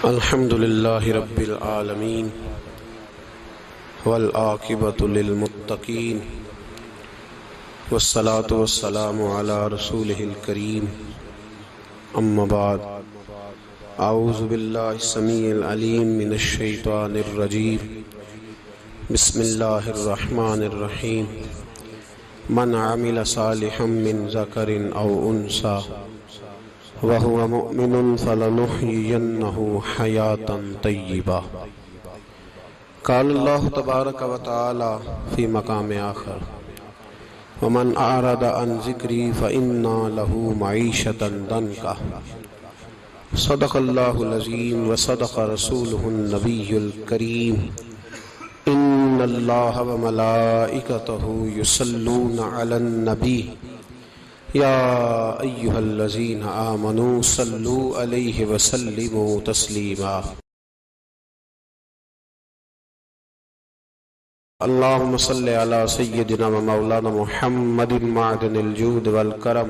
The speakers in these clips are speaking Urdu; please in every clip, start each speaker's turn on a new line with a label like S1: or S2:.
S1: الحمد لله رب العالمين والعاقبة للمتقين والصلاة والسلام على رسوله الكريم أما بعد أعوذ بالله السميع العليم من الشيطان الرجيم بسم الله الرحمن الرحيم من عمل صالحا من ذكر أو أنثى وهو مؤمن فلنحيينه حياة طيبة قال الله تبارك وتعالى في مقام آخر ومن أعرض عن ذكري فإن له معيشة ضنكا صدق الله العظيم وصدق رسوله النبي الكريم إن الله وملائكته يصلون على النبي يا أيها الذين آمنوا صلوا عليه وسلموا تسليما اللهم صل على سيدنا ومولانا محمد معدن الجود والکرم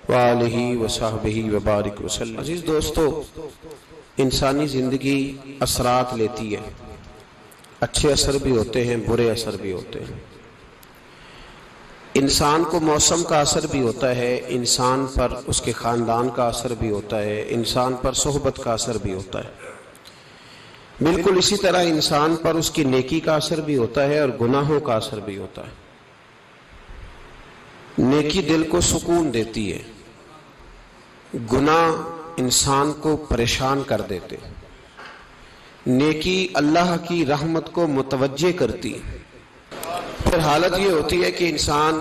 S1: وآلہ وصحبہ وبارک وسلم۔ عزیز دوستو، انسانی زندگی اثرات لیتی ہے، اچھے اثر بھی ہوتے ہیں، برے اثر بھی ہوتے ہیں۔ انسان کو موسم کا اثر بھی ہوتا ہے، انسان پر اس کے خاندان کا اثر بھی ہوتا ہے، انسان پر صحبت کا اثر بھی ہوتا ہے۔ بالکل اسی طرح انسان پر اس کی نیکی کا اثر بھی ہوتا ہے اور گناہوں کا اثر بھی ہوتا ہے۔ نیکی دل کو سکون دیتی ہے، گناہ انسان کو پریشان کر دیتے۔ نیکی اللہ کی رحمت کو متوجہ کرتی ہے۔ پھر حالت یہ ہوتی ہے کہ انسان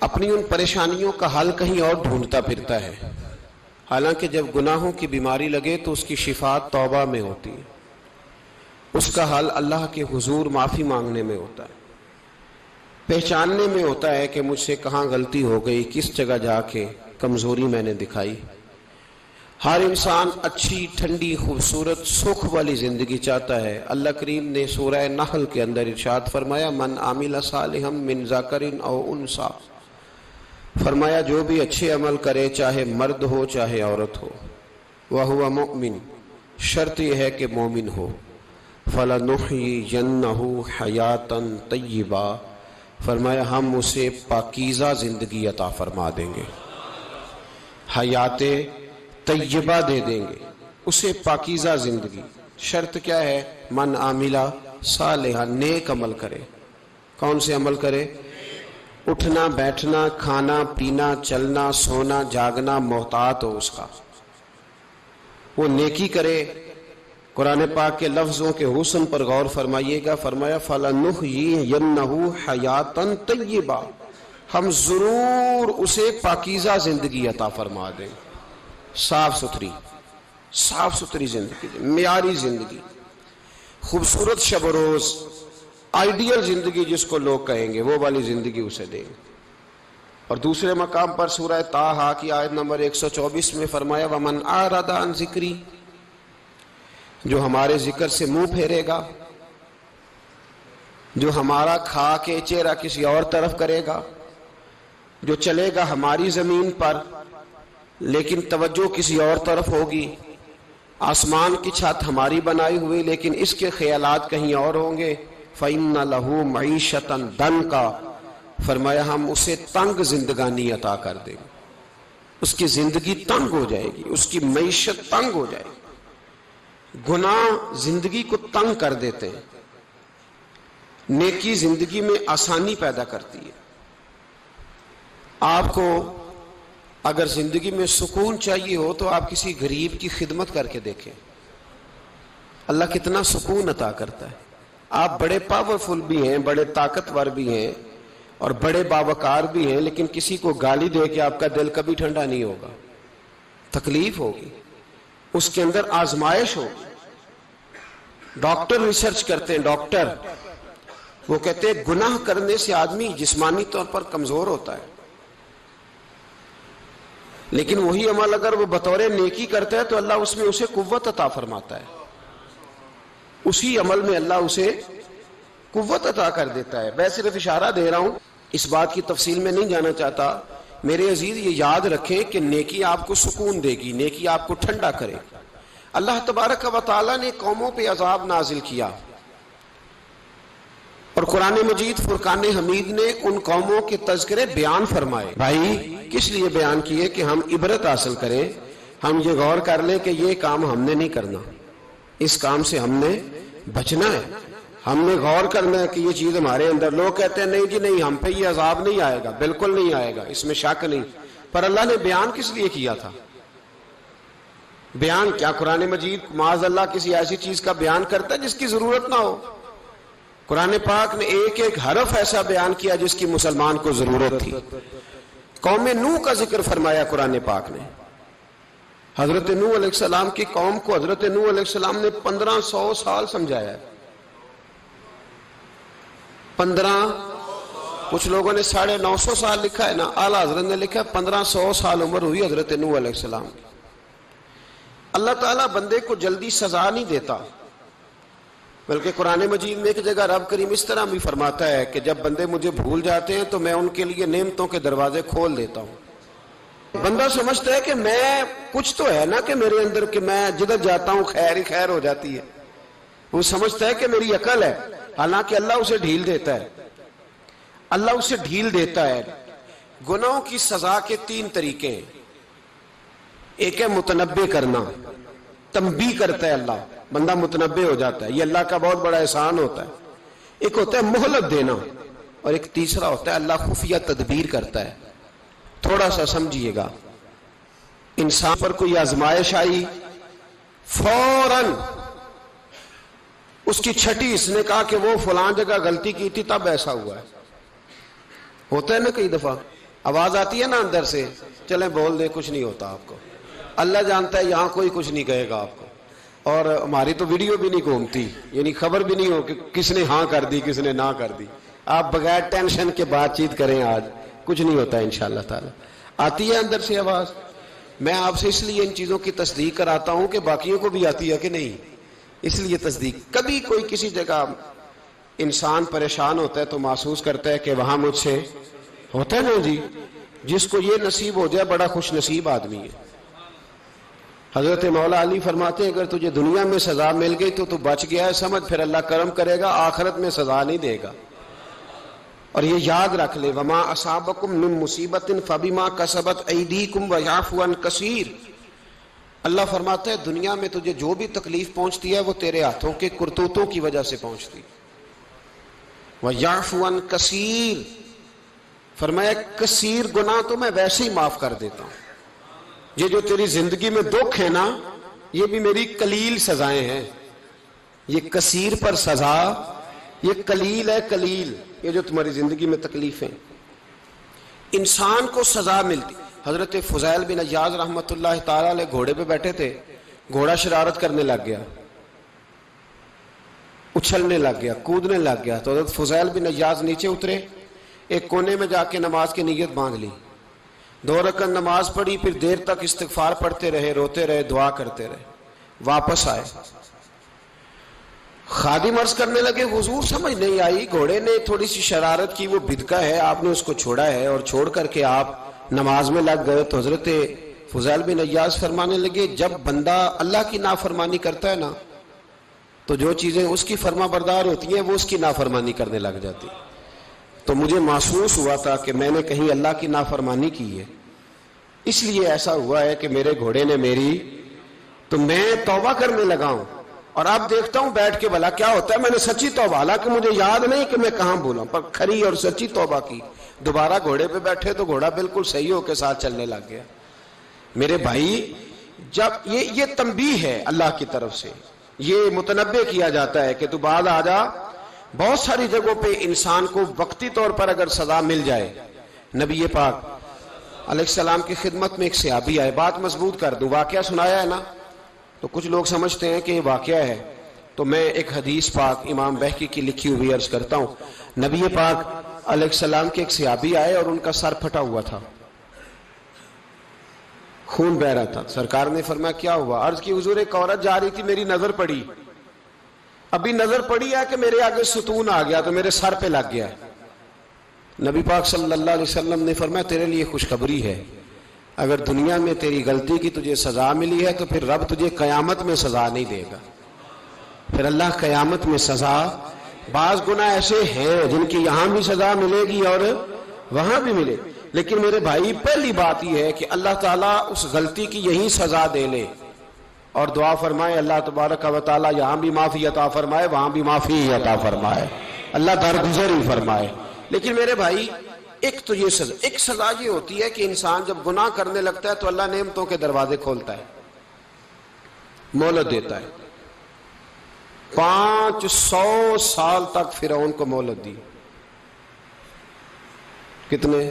S1: اپنی ان پریشانیوں کا حل کہیں اور ڈھونڈتا پھرتا ہے، حالانکہ جب گناہوں کی بیماری لگے تو اس کی شفا توبہ میں ہوتی ہے، اس کا حل اللہ کے حضور معافی مانگنے میں ہوتا ہے، پہچاننے میں ہوتا ہے کہ مجھ سے کہاں غلطی ہو گئی، کس جگہ جا کے کمزوری میں نے دکھائی۔ ہر انسان اچھی، ٹھنڈی، خوبصورت، سکھ والی زندگی چاہتا ہے۔ اللہ کریم نے سورہ نحل کے اندر ارشاد فرمایا من عمل صالحا من ذکر او انثی، فرمایا جو بھی اچھے عمل کرے، چاہے مرد ہو چاہے عورت ہو، وہو مؤمن، شرط یہ ہے کہ مومن ہو، فلنحیینہ حیاتا طیبہ، فرمایا ہم اسے پاکیزہ زندگی عطا فرما دیں گے، حیات طیبہ دے دیں گے اسے، پاکیزہ زندگی۔ شرط کیا ہے؟ من عاملہ صالحا، نیک عمل کرے۔ کون سے عمل کرے؟ اٹھنا بیٹھنا، کھانا پینا، چلنا سونا جاگنا محتاط ہو اس کا، وہ نیکی کرے۔ قرآن پاک کے لفظوں کے حسن پر غور فرمائیے گا، فرمایا فَلَنُحْيِيَنَّهُ حَيَاتًا طَيِّبًا، ہم ضرور اسے پاکیزہ زندگی عطا فرما دیں، صاف ستھری زندگی، معیاری زندگی، خوبصورت شب و روز، آئیڈیل زندگی جس کو لوگ کہیں گے، وہ والی زندگی اسے دیں۔ اور دوسرے مقام پر سورہ طٰہٰ کی آیت نمبر 124 میں فرمایا وَمَنْ أَعْرَضَ عَنْ ذِكْرِي، جو ہمارے ذکر سے منہ پھیرے گا، جو ہمارا کھا کے چہرہ کسی اور طرف کرے گا، جو چلے گا ہماری زمین پر لیکن توجہ کسی اور طرف ہوگی، آسمان کی چھت ہماری بنائی ہوئی لیکن اس کے خیالات کہیں اور ہوں گے، فَإِنَّ لَهُ مَعِيشَةً ضَنْكًا، فرمایا ہم اسے تنگ زندگانی عطا کر دیں گے، اس کی زندگی تنگ ہو جائے گی، اس کی معیشت تنگ ہو جائے گی۔ گناہ زندگی کو تنگ کر دیتے ہیں، نیکی زندگی میں آسانی پیدا کرتی ہے۔ آپ کو اگر زندگی میں سکون چاہیے ہو تو آپ کسی غریب کی خدمت کر کے دیکھیں، اللہ کتنا سکون عطا کرتا ہے۔ آپ بڑے پاورفل بھی ہیں، بڑے طاقتور بھی ہیں اور بڑے باوقار بھی ہیں، لیکن کسی کو گالی دے کے آپ کا دل کبھی ٹھنڈا نہیں ہوگا، تکلیف ہوگی، اس کے اندر آزمائش ہوگی۔ ڈاکٹر ریسرچ کرتے ہیں، ڈاکٹر وہ کہتے ہیں گناہ کرنے سے آدمی جسمانی طور پر کمزور ہوتا ہے، لیکن وہی عمل اگر وہ بطور نیکی کرتا ہے تو اللہ اس میں اسے قوت عطا فرماتا ہے، اسی عمل میں اللہ اسے قوت عطا کر دیتا ہے۔ میں صرف اشارہ دے رہا ہوں، اس بات کی تفصیل میں نہیں جانا چاہتا۔ میرے عزیز یہ یاد رکھیں کہ نیکی آپ کو سکون دے گی، نیکی آپ کو ٹھنڈا کرے گی۔ اللہ تبارک و تعالیٰ نے قوموں پہ عذاب نازل کیا، اور قرآن مجید فرقان حمید نے ان قوموں کے تذکرے بیان فرمائے۔ بھائی کس لیے بیان کیے؟ کہ ہم عبرت حاصل کریں، ہم یہ غور کر لیں کہ یہ کام ہم نے نہیں کرنا، اس کام سے ہم نے بچنا ہے، ہم نے غور کرنا ہے کہ یہ چیز ہمارے اندر۔ لوگ کہتے ہیں نہیں جی نہیں، ہم پہ یہ عذاب نہیں آئے گا، بالکل نہیں آئے گا، اس میں شک نہیں۔ پر اللہ نے بیان کس لیے کیا تھا؟ بیان کیا قرآن مجید معاذ اللہ کسی ایسی چیز کا بیان کرتا ہے جس کی ضرورت نہ ہو؟ قرآن پاک نے ایک ایک حرف ایسا بیان کیا جس کی مسلمان کو ضرورت تھی۔ قوم نوح کا ذکر فرمایا قرآن پاک نے۔ حضرت نوح علیہ السلام کی قوم کو حضرت نوح علیہ السلام نے 1500 سال سمجھایا ہے۔ 15، کچھ لوگوں نے 950 سال لکھا ہے نا، اعلیٰ حضرت نے لکھا ہے 1500 سال عمر ہوئی حضرت نوح علیہ السلام کی۔ اللہ تعالیٰ بندے کو جلدی سزا نہیں دیتا، بلکہ قرآن مجید میں ایک جگہ رب کریم اس طرح بھی فرماتا ہے کہ جب بندے مجھے بھول جاتے ہیں تو میں ان کے لیے نعمتوں کے دروازے کھول دیتا ہوں۔ بندہ سمجھتا ہے کہ میں کچھ تو ہے نا کہ میرے اندر کہ میں جدھر جاتا ہوں خیر ہی خیر ہو جاتی ہے، وہ سمجھتا ہے کہ میری عقل ہے، حالانکہ اللہ اسے ڈھیل دیتا ہے۔ اللہ اسے ڈھیل دیتا ہے۔ گناہوں کی سزا کے 3 طریقے ہیں۔ ایک ہے متنبع کرنا، تنبیہ کرتا ہے اللہ، بندہ متنبع ہو جاتا ہے، یہ اللہ کا بہت بڑا احسان ہوتا ہے۔ ایک ہوتا ہے مہلت دینا، اور ایک تیسرا ہوتا ہے اللہ خفیہ تدبیر کرتا ہے۔ تھوڑا سا سمجھیے گا، انسان پر کوئی آزمائش آئی، فوراً اس کی چھٹی اس نے کہا کہ وہ فلاں جگہ غلطی کی تھی تب ایسا ہوا ہے۔ ہوتا ہے نا کئی دفعہ، آواز آتی ہے نا اندر سے، چلیں بول دیں کچھ نہیں ہوتا آپ کو، اللہ جانتا ہے یہاں کوئی کچھ نہیں کہے گا آپ کو، اور ہماری تو ویڈیو بھی نہیں گھومتی، یعنی خبر بھی نہیں ہو کہ کس نے ہاں کر دی کس نے نہ کر دی۔ آپ بغیر ٹینشن کے بات چیت کریں، آج کچھ نہیں ہوتا انشاءاللہ تعالی۔ آتی ہے اندر سے آواز؟ میں آپ سے اس لیے ان چیزوں کی تصدیق کراتا ہوں کہ باقیوں کو بھی آتی ہے کہ نہیں، اس لیے تصدیق۔ کبھی کوئی کسی جگہ انسان پریشان ہوتا ہے تو محسوس کرتا ہے کہ وہاں مجھ سے ہوتا ہے نا جی، جس کو یہ نصیب ہو جائے بڑا خوش نصیب آدمی ہے۔ حضرت مولا علی فرماتے ہیں اگر تجھے دنیا میں سزا مل گئی تو بچ گیا ہے، سمجھ پھر اللہ کرم کرے گا، آخرت میں سزا نہیں دے گا۔ اور یہ یاد رکھ لے، وما اصابکم من مصیبت فبما کسبت ایدیکم ویعفو عن کثیر۔ اللہ فرماتا ہے دنیا میں تجھے جو بھی تکلیف پہنچتی ہے وہ تیرے ہاتھوں کے کرتوتوں کی وجہ سے پہنچتی، ویعفو عن کثیر، فرمایا کثیر گناہ تو میں ویسے ہی معاف کر دیتا ہوں۔ یہ جو تیری زندگی میں دکھ ہے نا، یہ بھی میری قلیل سزائیں ہیں۔ یہ کثیر پر سزا، یہ قلیل ہے، قلیل یہ جو تمہاری زندگی میں تکلیفیں۔ انسان کو سزا ملتی۔ حضرت فضیل بن عیاض رحمۃ اللہ تعالی علیہ گھوڑے پہ بیٹھے تھے، گھوڑا شرارت کرنے لگ گیا، اچھلنے لگ گیا، کودنے لگ گیا، تو حضرت فضیل بن عیاض نیچے اترے، ایک کونے میں جا کے نماز کی نیت باندھ لی، 2 رکعت نماز پڑھی، پھر دیر تک استغفار پڑھتے رہے، روتے رہے، دعا کرتے رہے، واپس آئے۔ خادم عرض کرنے لگے حضور سمجھ نہیں آئی، گھوڑے نے تھوڑی سی شرارت کی، وہ بدکا ہے، آپ نے اس کو چھوڑا ہے اور چھوڑ کر کے آپ نماز میں لگ گئے۔ تو حضرت فضیل بن عیاض فرمانے لگے جب بندہ اللہ کی نافرمانی کرتا ہے نا تو جو چیزیں اس کی فرما بردار ہوتی ہیں وہ اس کی نافرمانی کرنے لگ جاتی۔ تو مجھے محسوس ہوا تھا کہ میں نے کہیں اللہ کی نافرمانی کی ہے، اس لیے ایسا ہوا ہے کہ میرے گھوڑے نے میری، تو میں توبہ کرنے لگا ہوں، اور اب دیکھتا ہوں بیٹھ کے بھلا کیا ہوتا ہے۔ میں نے سچی توبہ، حالانکہ مجھے یاد نہیں کہ میں کہاں بولا، پر کھری اور سچی توبہ کی۔ دوبارہ گھوڑے پہ بیٹھے تو گھوڑا بالکل صحیح ہو کے ساتھ چلنے لگ گیا۔ میرے بھائی جب یہ تنبیہ ہے اللہ کی طرف سے، یہ متنبع کیا جاتا ہے کہ تو بعد آ جا۔ بہت ساری جگہوں پہ انسان کو وقتی طور پر اگر سزا مل جائے، نبی پاک علیہ السلام کی خدمت میں ایک صحابی آئے، بات مضبوط کر دوں، واقعہ سنایا ہے نا تو کچھ لوگ سمجھتے ہیں کہ یہ واقعہ ہے، تو میں ایک حدیث پاک امام بہقی کی لکھی ہوئی عرض کرتا ہوں۔ نبی پاک علیہ السلام کے ایک صحابی آئے اور ان کا سر پھٹا ہوا تھا، خون بہ رہا تھا۔ سرکار نے فرمایا کیا ہوا؟ عرض کی حضور ایک عورت جا رہی تھی، میری نظر پڑی، ابھی نظر پڑی ہے کہ میرے آگے ستون آ گیا تو میرے سر پہ لگ گیا۔ نبی پاک صلی اللہ علیہ وسلم نے فرمایا تیرے لیے خوشخبری ہے، اگر دنیا میں تیری غلطی کی تجھے سزا ملی ہے تو پھر رب تجھے قیامت میں سزا نہیں دے گا. پھر اللہ قیامت میں سزا، بعض گناہ ایسے ہیں جن کی یہاں بھی سزا ملے گی اور وہاں بھی ملے، لیکن میرے بھائی پہلی بات یہ ہے کہ اللہ تعالیٰ اس غلطی کی یہی سزا دے لے اور دعا فرمائے اللہ تبارک و تعالیٰ یہاں بھی معافی عطا فرمائے وہاں بھی معافی عطا فرمائے، اللہ درگزر ہی فرمائے. لیکن میرے بھائی ایک تو یہ سزا، ایک سزا یہ ہوتی ہے کہ انسان جب گناہ کرنے لگتا ہے تو اللہ نعمتوں کے دروازے کھولتا ہے، مہلت دیتا ہے. 500 سال تک فرعون کو مہلت دی. کتنے؟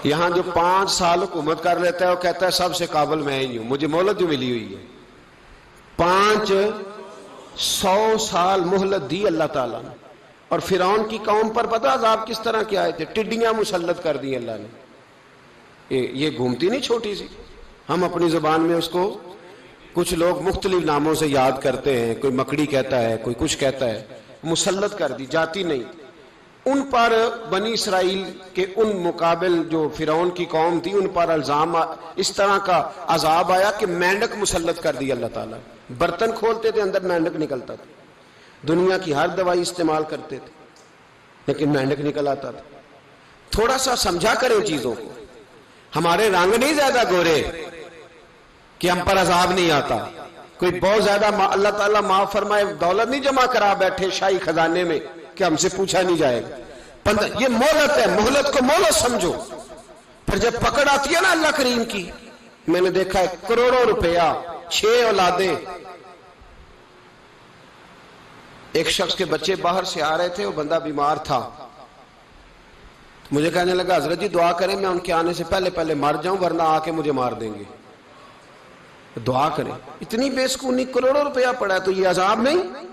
S1: یہاں جو 5 سال حکومت کر لیتا ہے وہ کہتا ہے سب سے قابل میں ہی ہوں، مجھے مہلت جو ملی ہوئی ہے. 500 سال مہلت دی اللہ تعالیٰ نے. اور فرعون کی قوم پر پتہ عذاب کس طرح کے آئے تھے؟ ٹڈیاں مسلط کر دی اللہ نے. یہ گھومتی نہیں چھوٹی سی، ہم اپنی زبان میں اس کو کچھ لوگ مختلف ناموں سے یاد کرتے ہیں، کوئی مکڑی کہتا ہے، کوئی کچھ کہتا ہے. مسلط کر دی، جاتی نہیں. ان پر بنی اسرائیل کے ان مقابل جو فرعون کی قوم تھی ان پر الزام اس طرح کا عذاب آیا کہ مینڈک مسلط کر دی اللہ تعالیٰ. برتن کھولتے تھے اندر مینڈک نکلتا تھا. دنیا کی ہر دوائی استعمال کرتے تھے لیکن مینڈک نکل آتا تھا. تھوڑا سا سمجھا کریں چیزوں کو. ہمارے رنگ نہیں زیادہ گورے کہ ہم پر عذاب نہیں آتا. کوئی بہت زیادہ اللہ تعالیٰ معاف فرمائے دولت نہیں جمع کرا بیٹھے شاہی خزانے میں کہ ہم سے پوچھا نہیں جائے گا. یہ مہلت ہے، مہلت کو مہلت سمجھو. پھر جب پکڑ آتی ہے نا اللہ کریم کی، میں نے دیکھا ہے کروڑوں روپیہ، 6 اولادیں. ایک شخص کے بچے باہر سے آ رہے تھے، وہ بندہ بیمار تھا. مجھے کہنے لگا حضرت جی دعا کریں میں ان کے آنے سے پہلے مر جاؤں ورنہ آ کے مجھے مار دیں گے. دعا کریں. اتنی بے سکونی، کروڑوں روپیہ پڑا ہے تو یہ عذاب نہیں؟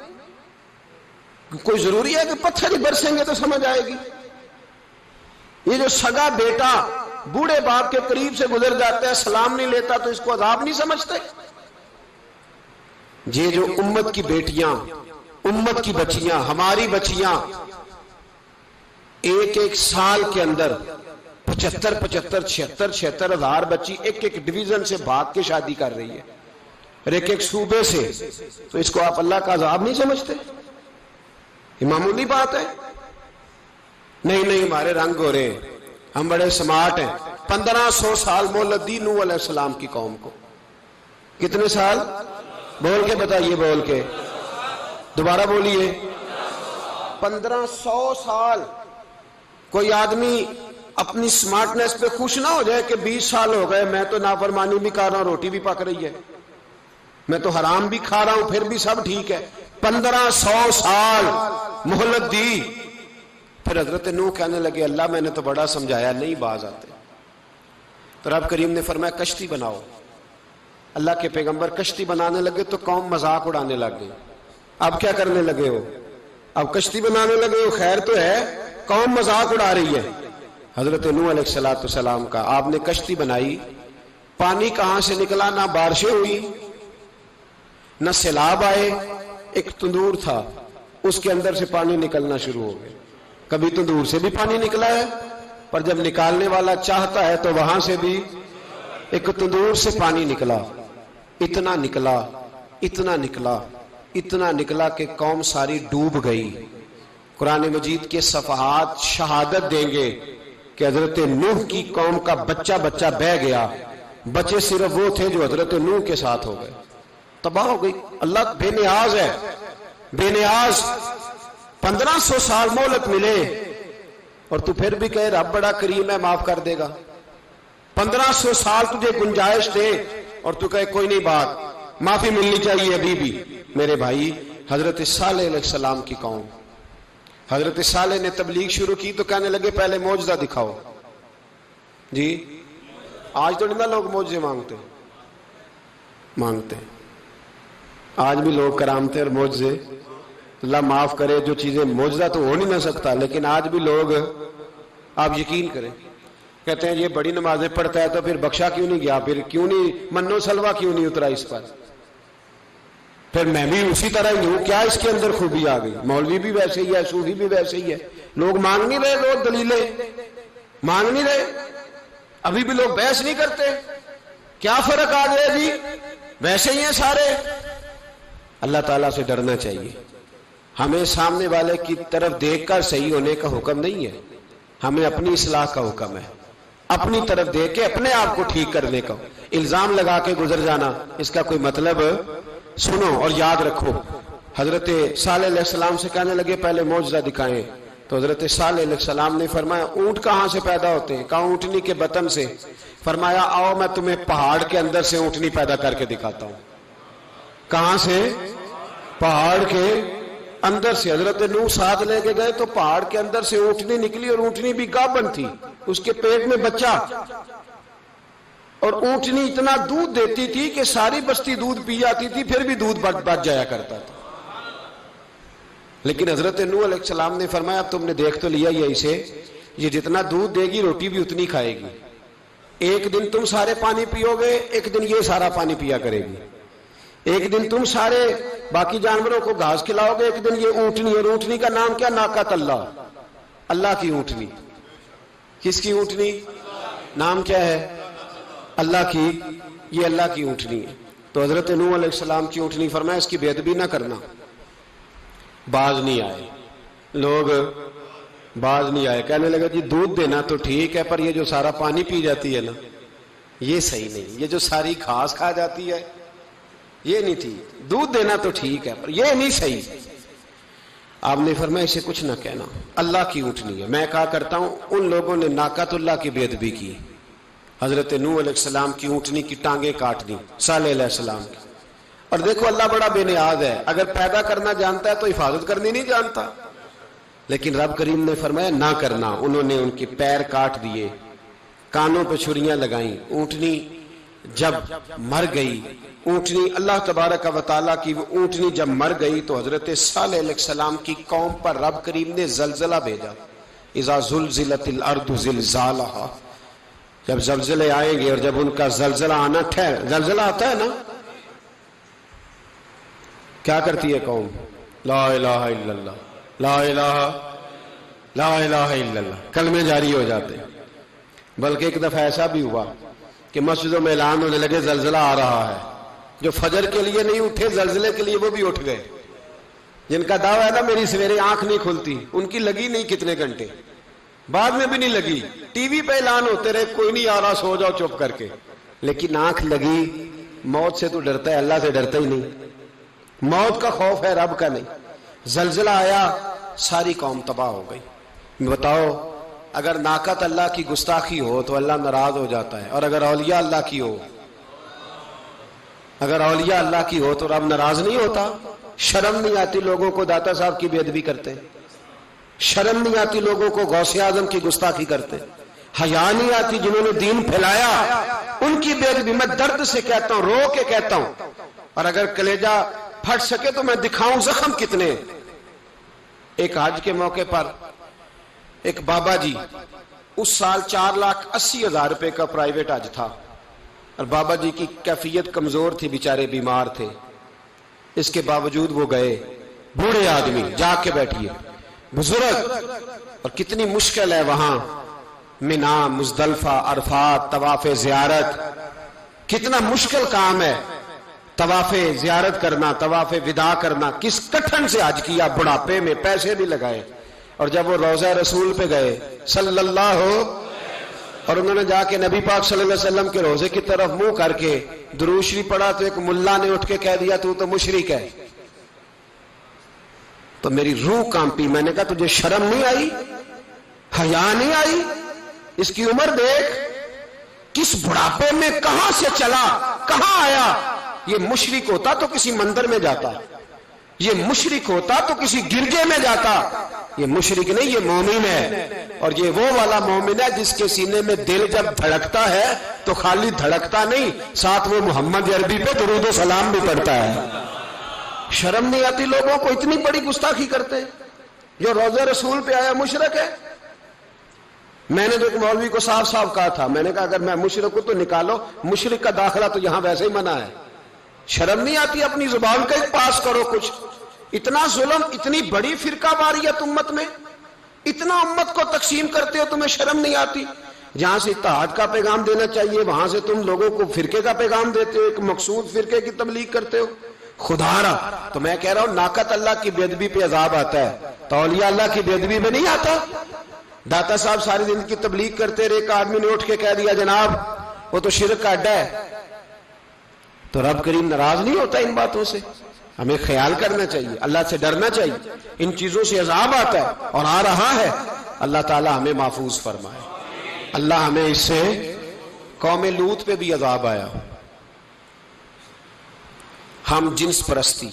S1: کوئی ضروری ہے کہ پتھر ہی برسیں گے تو سمجھ آئے گی؟ یہ جو سگا بیٹا بوڑھے باپ کے قریب سے گزر جاتا ہے سلام نہیں لیتا تو اس کو عذاب نہیں سمجھتے؟ یہ جو امت کی بیٹیاں، امت کی بچیاں، ہماری بچیاں ایک سال کے اندر 75,000 ہزار بچی ایک ڈویژن سے بھاگ کے شادی کر رہی ہے اور ایک صوبے سے، تو اس کو آپ اللہ کا عذاب نہیں سمجھتے؟ یہ معمولی بات ہے؟ نہیں ہمارے رنگ ہو رہے ہیں، ہم بڑے سمارٹ ہیں. 1500 سال مہلت دی نوح علیہ السلام کی قوم کو. کتنے سال؟ بول کے بتائیے، بول کے دوبارہ بولیے. 1500 سال. کوئی آدمی اپنی سمارٹنس پہ خوش نہ ہو جائے کہ 20 سال ہو گئے میں تو نافرمانی بھی کر رہا ہوں، روٹی بھی پک رہی ہے، میں تو حرام بھی کھا رہا ہوں، پھر بھی سب ٹھیک ہے. 1500 سال مہلت دی. پھر حضرت نوح کہنے لگے اللہ میں نے تو بڑا سمجھایا نہیں باز آتے. تو رب کریم نے فرمایا کشتی بناؤ. اللہ کے پیغمبر کشتی بنانے لگے تو قوم مذاق اڑانے لگ گئی. اب کیا کرنے لگے ہو؟ اب کشتی بنانے لگے ہو، خیر تو ہے، قوم مذاق اڑا رہی ہے. حضرت نوح علیہ السلام کا آپ نے کشتی بنائی، پانی کہاں سے نکلا؟ نہ بارشیں ہوئی نہ سیلاب آئے. ایک تندور تھا اس کے اندر سے پانی نکلنا شروع ہو گیا. کبھی تندور سے بھی پانی نکلا ہے، پر جب نکالنے والا چاہتا ہے تو وہاں سے بھی ایک تندور سے پانی نکلا. اتنا نکلا اتنا نکلا اتنا نکلا کہ قوم ساری ڈوب گئی. قرآن مجید کے صفحات شہادت دیں گے کہ حضرت نوح کی قوم کا بچہ بہ گیا. بچے صرف وہ تھے جو حضرت نوح کے ساتھ ہو گئے، تباہ ہو گئی. اللہ بے نیاز ہے، بے نیاز. 1500 سال مہلت ملے اور تو پھر بھی کہے رب بڑا کریم ہے معاف کر دے گا. 1500 سال تجھے گنجائش دے اور تو کہے کوئی نہیں بات معافی ملنی چاہیے ابھی بھی. میرے بھائی حضرت صالح علیہ السلام کی قوم، حضرت صالح نے تبلیغ شروع کی تو کہنے لگے پہلے معجزہ دکھاؤ. جی آج تو نہیں نا لوگ معجزے مانگتے ہیں. آج بھی لوگ کرامتے اور معجزے، اللہ معاف کرے جو چیزیں معجزہ تو ہو نہیں نہ سکتا، لیکن آج بھی لوگ، آپ یقین کریں، کہتے ہیں یہ بڑی نمازیں پڑھتا ہے تو پھر بخشا کیوں نہیں گیا، پھر کیوں نہیں منو سلوا کیوں نہیں اترا اس پر، پھر میں بھی اسی طرح ہی ہوں، کیا اس کے اندر خوبی آ گئی؟ مولوی بھی ویسے ہی ہے، صوفی بھی ویسے ہی ہے. لوگ مانگ نہیں رہے، لوگ دلیلیں مانگ نہیں رہے. ابھی بھی لوگ بحث نہیں کرتے، کیا فرق آ گیا جی، ویسے ہی ہیں سارے۔ اللہ تعالیٰ سے ڈرنا چاہیے۔ ہمیں سامنے والے کی طرف دیکھ کر صحیح ہونے کا حکم نہیں ہے، ہمیں اپنی اصلاح کا حکم ہے، اپنی طرف دیکھ کے اپنے آپ کو ٹھیک کرنے کا۔ الزام لگا کے گزر جانا، اس کا کوئی مطلب سنو اور یاد رکھو۔ حضرت صالح علیہ السلام سے کہنے لگے پہلے معجزہ دکھائیں، تو حضرت صالح علیہ السلام نے فرمایا اونٹ کہاں سے پیدا ہوتے ہیں؟ کہا اونٹنی کے بطن سے۔ فرمایا آؤ میں تمہیں پہاڑ کے اندر سے اونٹنی پیدا کر کے دکھاتا ہوں۔ کہاں سے؟ پہاڑ کے اندر سے۔ حضرت نوح ساتھ لے کے گئے تو پہاڑ کے اندر سے اونٹنی نکلی، اور اونٹنی بھی گابن تھی، اس کے پیٹ میں بچہ، اور اونٹنی اتنا دودھ دیتی تھی کہ ساری بستی دودھ پی جاتی تھی، پھر بھی دودھ بچ جایا کرتا تھا۔ لیکن حضرت نوح علیہ السلام نے فرمایا تم نے دیکھ تو لیا یہ اسے، یہ جتنا دودھ دے گی روٹی بھی اتنی کھائے گی، ایک دن تم سارے پانی پیو گے، ایک دن یہ سارا پانی پیا کرے گی، ایک دن تم سارے باقی جانوروں کو گھاس کھلاؤ گے، ایک دن یہ اونٹنی، اور اونٹنی کا نام کیا؟ ناقۃ اللہ، اللہ کی اونٹنی۔ کس کی اونٹنی؟ نام کیا ہے؟ اللہ کی، یہ اللہ کی اونٹنی ہے۔ تو حضرت نوح علیہ السلام کی اونٹنی، فرمایا اس کی بے ادبی نہ کرنا۔ باز نہیں آئے لوگ، باز نہیں آئے، کہنے لگا جی دودھ دینا تو ٹھیک ہے، پر یہ جو سارا پانی پی جاتی ہے نا یہ صحیح نہیں، یہ جو ساری گھاس کھا جاتی ہے یہ نہیں ٹھیک، دودھ دینا تو ٹھیک ہے پر یہ نہیں صحیح۔ آپ نے فرمایا اسے کچھ نہ کہنا، اللہ کی اونٹنی ہے۔ میں کہا کرتا ہوں ان لوگوں نے ناقۃ اللہ کی بے ادبی کی، حضرت نوح علیہ السلام کی اونٹنی کی ٹانگیں کاٹ دی، صالح علیہ السلام کی۔ اور دیکھو اللہ بڑا بے نیاز ہے، اگر پیدا کرنا جانتا ہے تو حفاظت کرنی نہیں جانتا، لیکن رب کریم نے فرمایا نہ کرنا۔ انہوں نے ان کے پیر کاٹ دیے، کانوں پہ چھریاں لگائیں۔ اونٹنی جب مر گئی، اونٹنی اللہ تبارک و تعالیٰ کی وہ اونٹنی جب مر گئی تو حضرت صالح علیہ السلام کی قوم پر رب کریم نے زلزلہ بھیجا۔ اذا زلزلت الارض زلزالہا، جب زلزلے آئیں گے اور جب ان کا زلزلہ آنا زلزلہ آتا ہے نا، کیا کرتی ہے قوم؟ لا الہ الا اللہ، لا الہ لا الہ الا اللہ، کلمے جاری ہو جاتے ہیں۔ بلکہ ایک دفعہ ایسا بھی ہوا کہ مسجدوں میں اعلان ہونے لگے زلزلہ آ رہا ہے، جو فجر کے لیے نہیں اٹھے زلزلے کے لیے وہ بھی اٹھ گئے، جن کا دعویٰ ہے نا میری سویرے آنکھ نہیں کھلتی، ان کی لگی نہیں کتنے گھنٹے، بعد میں بھی نہیں لگی، ٹی وی پہ اعلان ہوتے رہے کوئی نہیں آ رہا سو جاؤ چپ کر کے، لیکن آنکھ لگی۔ موت سے تو ڈرتا ہے، اللہ سے ڈرتا ہی نہیں، موت کا خوف ہے رب کا نہیں۔ زلزلہ آیا، ساری قوم تباہ ہو گئی۔ بتاؤ اگر ناقۃ اللہ کی گستاخی ہو تو اللہ ناراض ہو جاتا ہے، اور اگر اولیاء اللہ کی ہو، اگر اولیاء اللہ کی ہو تو رب ناراض نہیں ہوتا؟ شرم نہیں آتی لوگوں کو داتا صاحب کی بے ادبی کرتے، شرم نہیں آتی لوگوں کو غوث اعظم کی گستاخی کرتے، حیا نہیں آتی جنہوں نے دین پھیلایا ان کی بے ادبی؟ میں درد سے کہتا ہوں، رو کے کہتا ہوں، اور اگر کلیجہ پھٹ سکے تو میں دکھاؤں زخم کتنے۔ ایک حج کے موقع پر ایک بابا جی، اس سال 4,80,000 روپے کا پرائیویٹ حج تھا، اور بابا جی کی کیفیت کمزور تھی، بیچارے بیمار تھے، اس کے باوجود وہ گئے۔ بوڑھے آدمی، جا کے بیٹھیے، بزرگ، اور کتنی مشکل ہے وہاں منا، مزدلفہ، عرفات، طواف زیارت، کتنا مشکل کام ہے طواف زیارت کرنا، طواف وداع کرنا۔ کس کٹھن سے حج کیا، بڑھاپے میں، پیسے بھی لگائے، اور جب وہ روضہ رسول پہ گئے صلی اللہ، اور انہوں نے جا کے نبی پاک صلی اللہ علیہ وسلم کے روضے کی طرف منہ کر کے درود شریف پڑھا تو ایک ملا نے اٹھ کے کہہ دیا تو مشرک ہے۔ تو میری روح کانپی، میں نے کہا تجھے شرم نہیں آئی، حیا نہیں آئی؟ اس کی عمر دیکھ، کس بڑھاپے میں کہاں سے چلا، کہاں آیا۔ یہ مشرک ہوتا تو کسی مندر میں جاتا، یہ مشرک ہوتا تو کسی گرجے میں جاتا، یہ مشرک نہیں، یہ مومن ہے، اور یہ وہ والا مومن ہے جس کے سینے میں دل جب دھڑکتا ہے تو خالی دھڑکتا نہیں، ساتھ وہ محمد عربی پہ درود و سلام بھی پڑھتا ہے۔ شرم نہیں آتی لوگوں کو؟ اتنی بڑی گستاخی کرتے، جو روضہ رسول پہ آیا مشرک ہے۔ میں نے تو ایک مولوی کو صاف صاف کہا تھا، میں نے کہا اگر میں مشرک ہوں تو نکالو، مشرک کا داخلہ تو یہاں ویسے ہی منع ہے۔ شرم نہیں آتی؟ اپنی زبان کا ایک پاس کرو کچھ۔ اتنا ظلم، اتنی بڑی فرقہ واریت امت میں، اتنا امت کو تقسیم کرتے ہو، تمہیں شرم نہیں آتی؟ جہاں سے اتحاد کا پیغام دینا چاہیے وہاں سے تم لوگوں کو فرقے کا پیغام دیتے ہو، ایک مقصود فرقے کی تبلیغ کرتے ہو. خدا را تو میں کہہ رہا ہوں ناقت اللہ کی بے ادبی پہ عذاب آتا ہے تو اولیاء اللہ کی بے ادبی پہ نہیں آتا. داتا صاحب ساری زندگی تبلیغ کرتے رہے، ایک آدمی نے اٹھ کے کہہ دیا جناب وہ تو شرک کا اڈا ہے، تو رب کریم ناراض نہیں ہوتا ان باتوں سے؟ ہمیں خیال کرنا چاہیے، اللہ سے ڈرنا چاہیے. ان چیزوں سے عذاب آتا ہے اور آ رہا ہے. اللہ تعالی ہمیں محفوظ فرمائے. اللہ ہمیں اس سے، قوم لوط پہ بھی عذاب آیا. ہم جنس پرستی،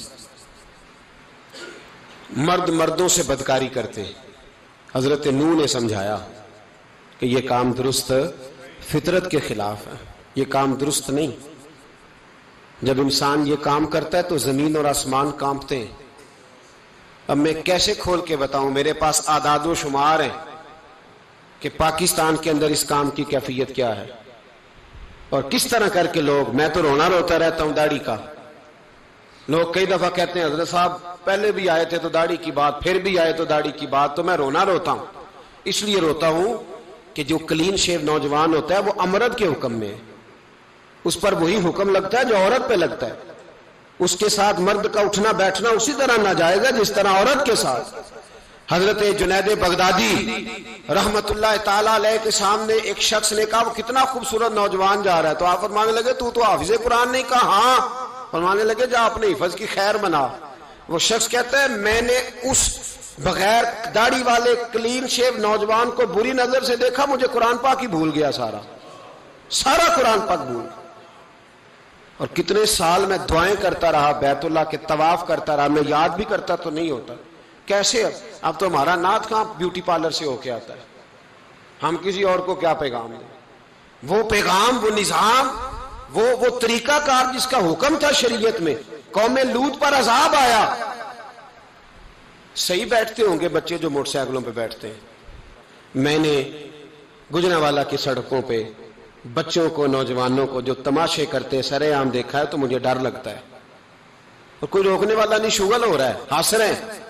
S1: مرد مردوں سے بدکاری کرتے. حضرت نوح نے سمجھایا کہ یہ کام درست فطرت کے خلاف ہے، یہ کام درست نہیں. جب انسان یہ کام کرتا ہے تو زمین اور آسمان کانپتے ہیں. اب میں کیسے کھول کے بتاؤں، میرے پاس اعداد و شمار ہیں کہ پاکستان کے اندر اس کام کی کیفیت کیا ہے اور کس طرح کر کے لوگ، میں تو رونا روتا رہتا ہوں داڑھی کا. لوگ کئی دفعہ کہتے ہیں حضرت صاحب پہلے بھی آئے تھے تو داڑھی کی بات، پھر بھی آئے تو داڑھی کی بات. تو میں رونا روتا ہوں، اس لیے روتا ہوں کہ جو کلین شیو نوجوان ہوتا ہے وہ امرد کے حکم میں ہے، اس پر وہی حکم لگتا ہے جو عورت پہ لگتا ہے. اس کے ساتھ مرد کا اٹھنا بیٹھنا اسی طرح ناجائز ہے جس طرح عورت کے ساتھ. حضرت جنید بغدادی رحمت اللہ تعالی علیہ کے سامنے ایک شخص نے کہا وہ کتنا خوبصورت نوجوان جا رہا ہے، تو آپ فرمانے لگے تو حافظ قرآن نہیں؟ کہا ہاں. فرمانے لگے جا اپنے حفظ کی خیر بنا. وہ شخص کہتا ہے میں نے اس بغیر داڑھی والے کلین شیو نوجوان کو بری نظر سے دیکھا، مجھے قرآن پاک ہی بھول گیا، سارا قرآن پاک بھول. اور کتنے سال میں دعائیں کرتا رہا، بیت اللہ کے طواف کرتا رہا، میں یاد بھی کرتا تو نہیں ہوتا. کیسے اب تو ہمارا نعت کہاں بیوٹی پارلر سے ہو کے آتا ہے، ہم کسی اور کو کیا پیغام دیں؟ وہ پیغام، وہ نظام، وہ طریقہ کار جس کا حکم تھا شریعت میں. قوم لوط پر عذاب آیا. صحیح بیٹھتے ہوں گے بچے جو موٹر سائیکلوں پہ بیٹھتے ہیں. میں نے گجرانوالہ کی سڑکوں پہ بچوں کو، نوجوانوں کو جو تماشے کرتے سرے عام دیکھا ہے تو مجھے ڈر لگتا ہے. اور کوئی روکنے والا نہیں، شغل ہو رہا ہے، ہنس رہے ہیں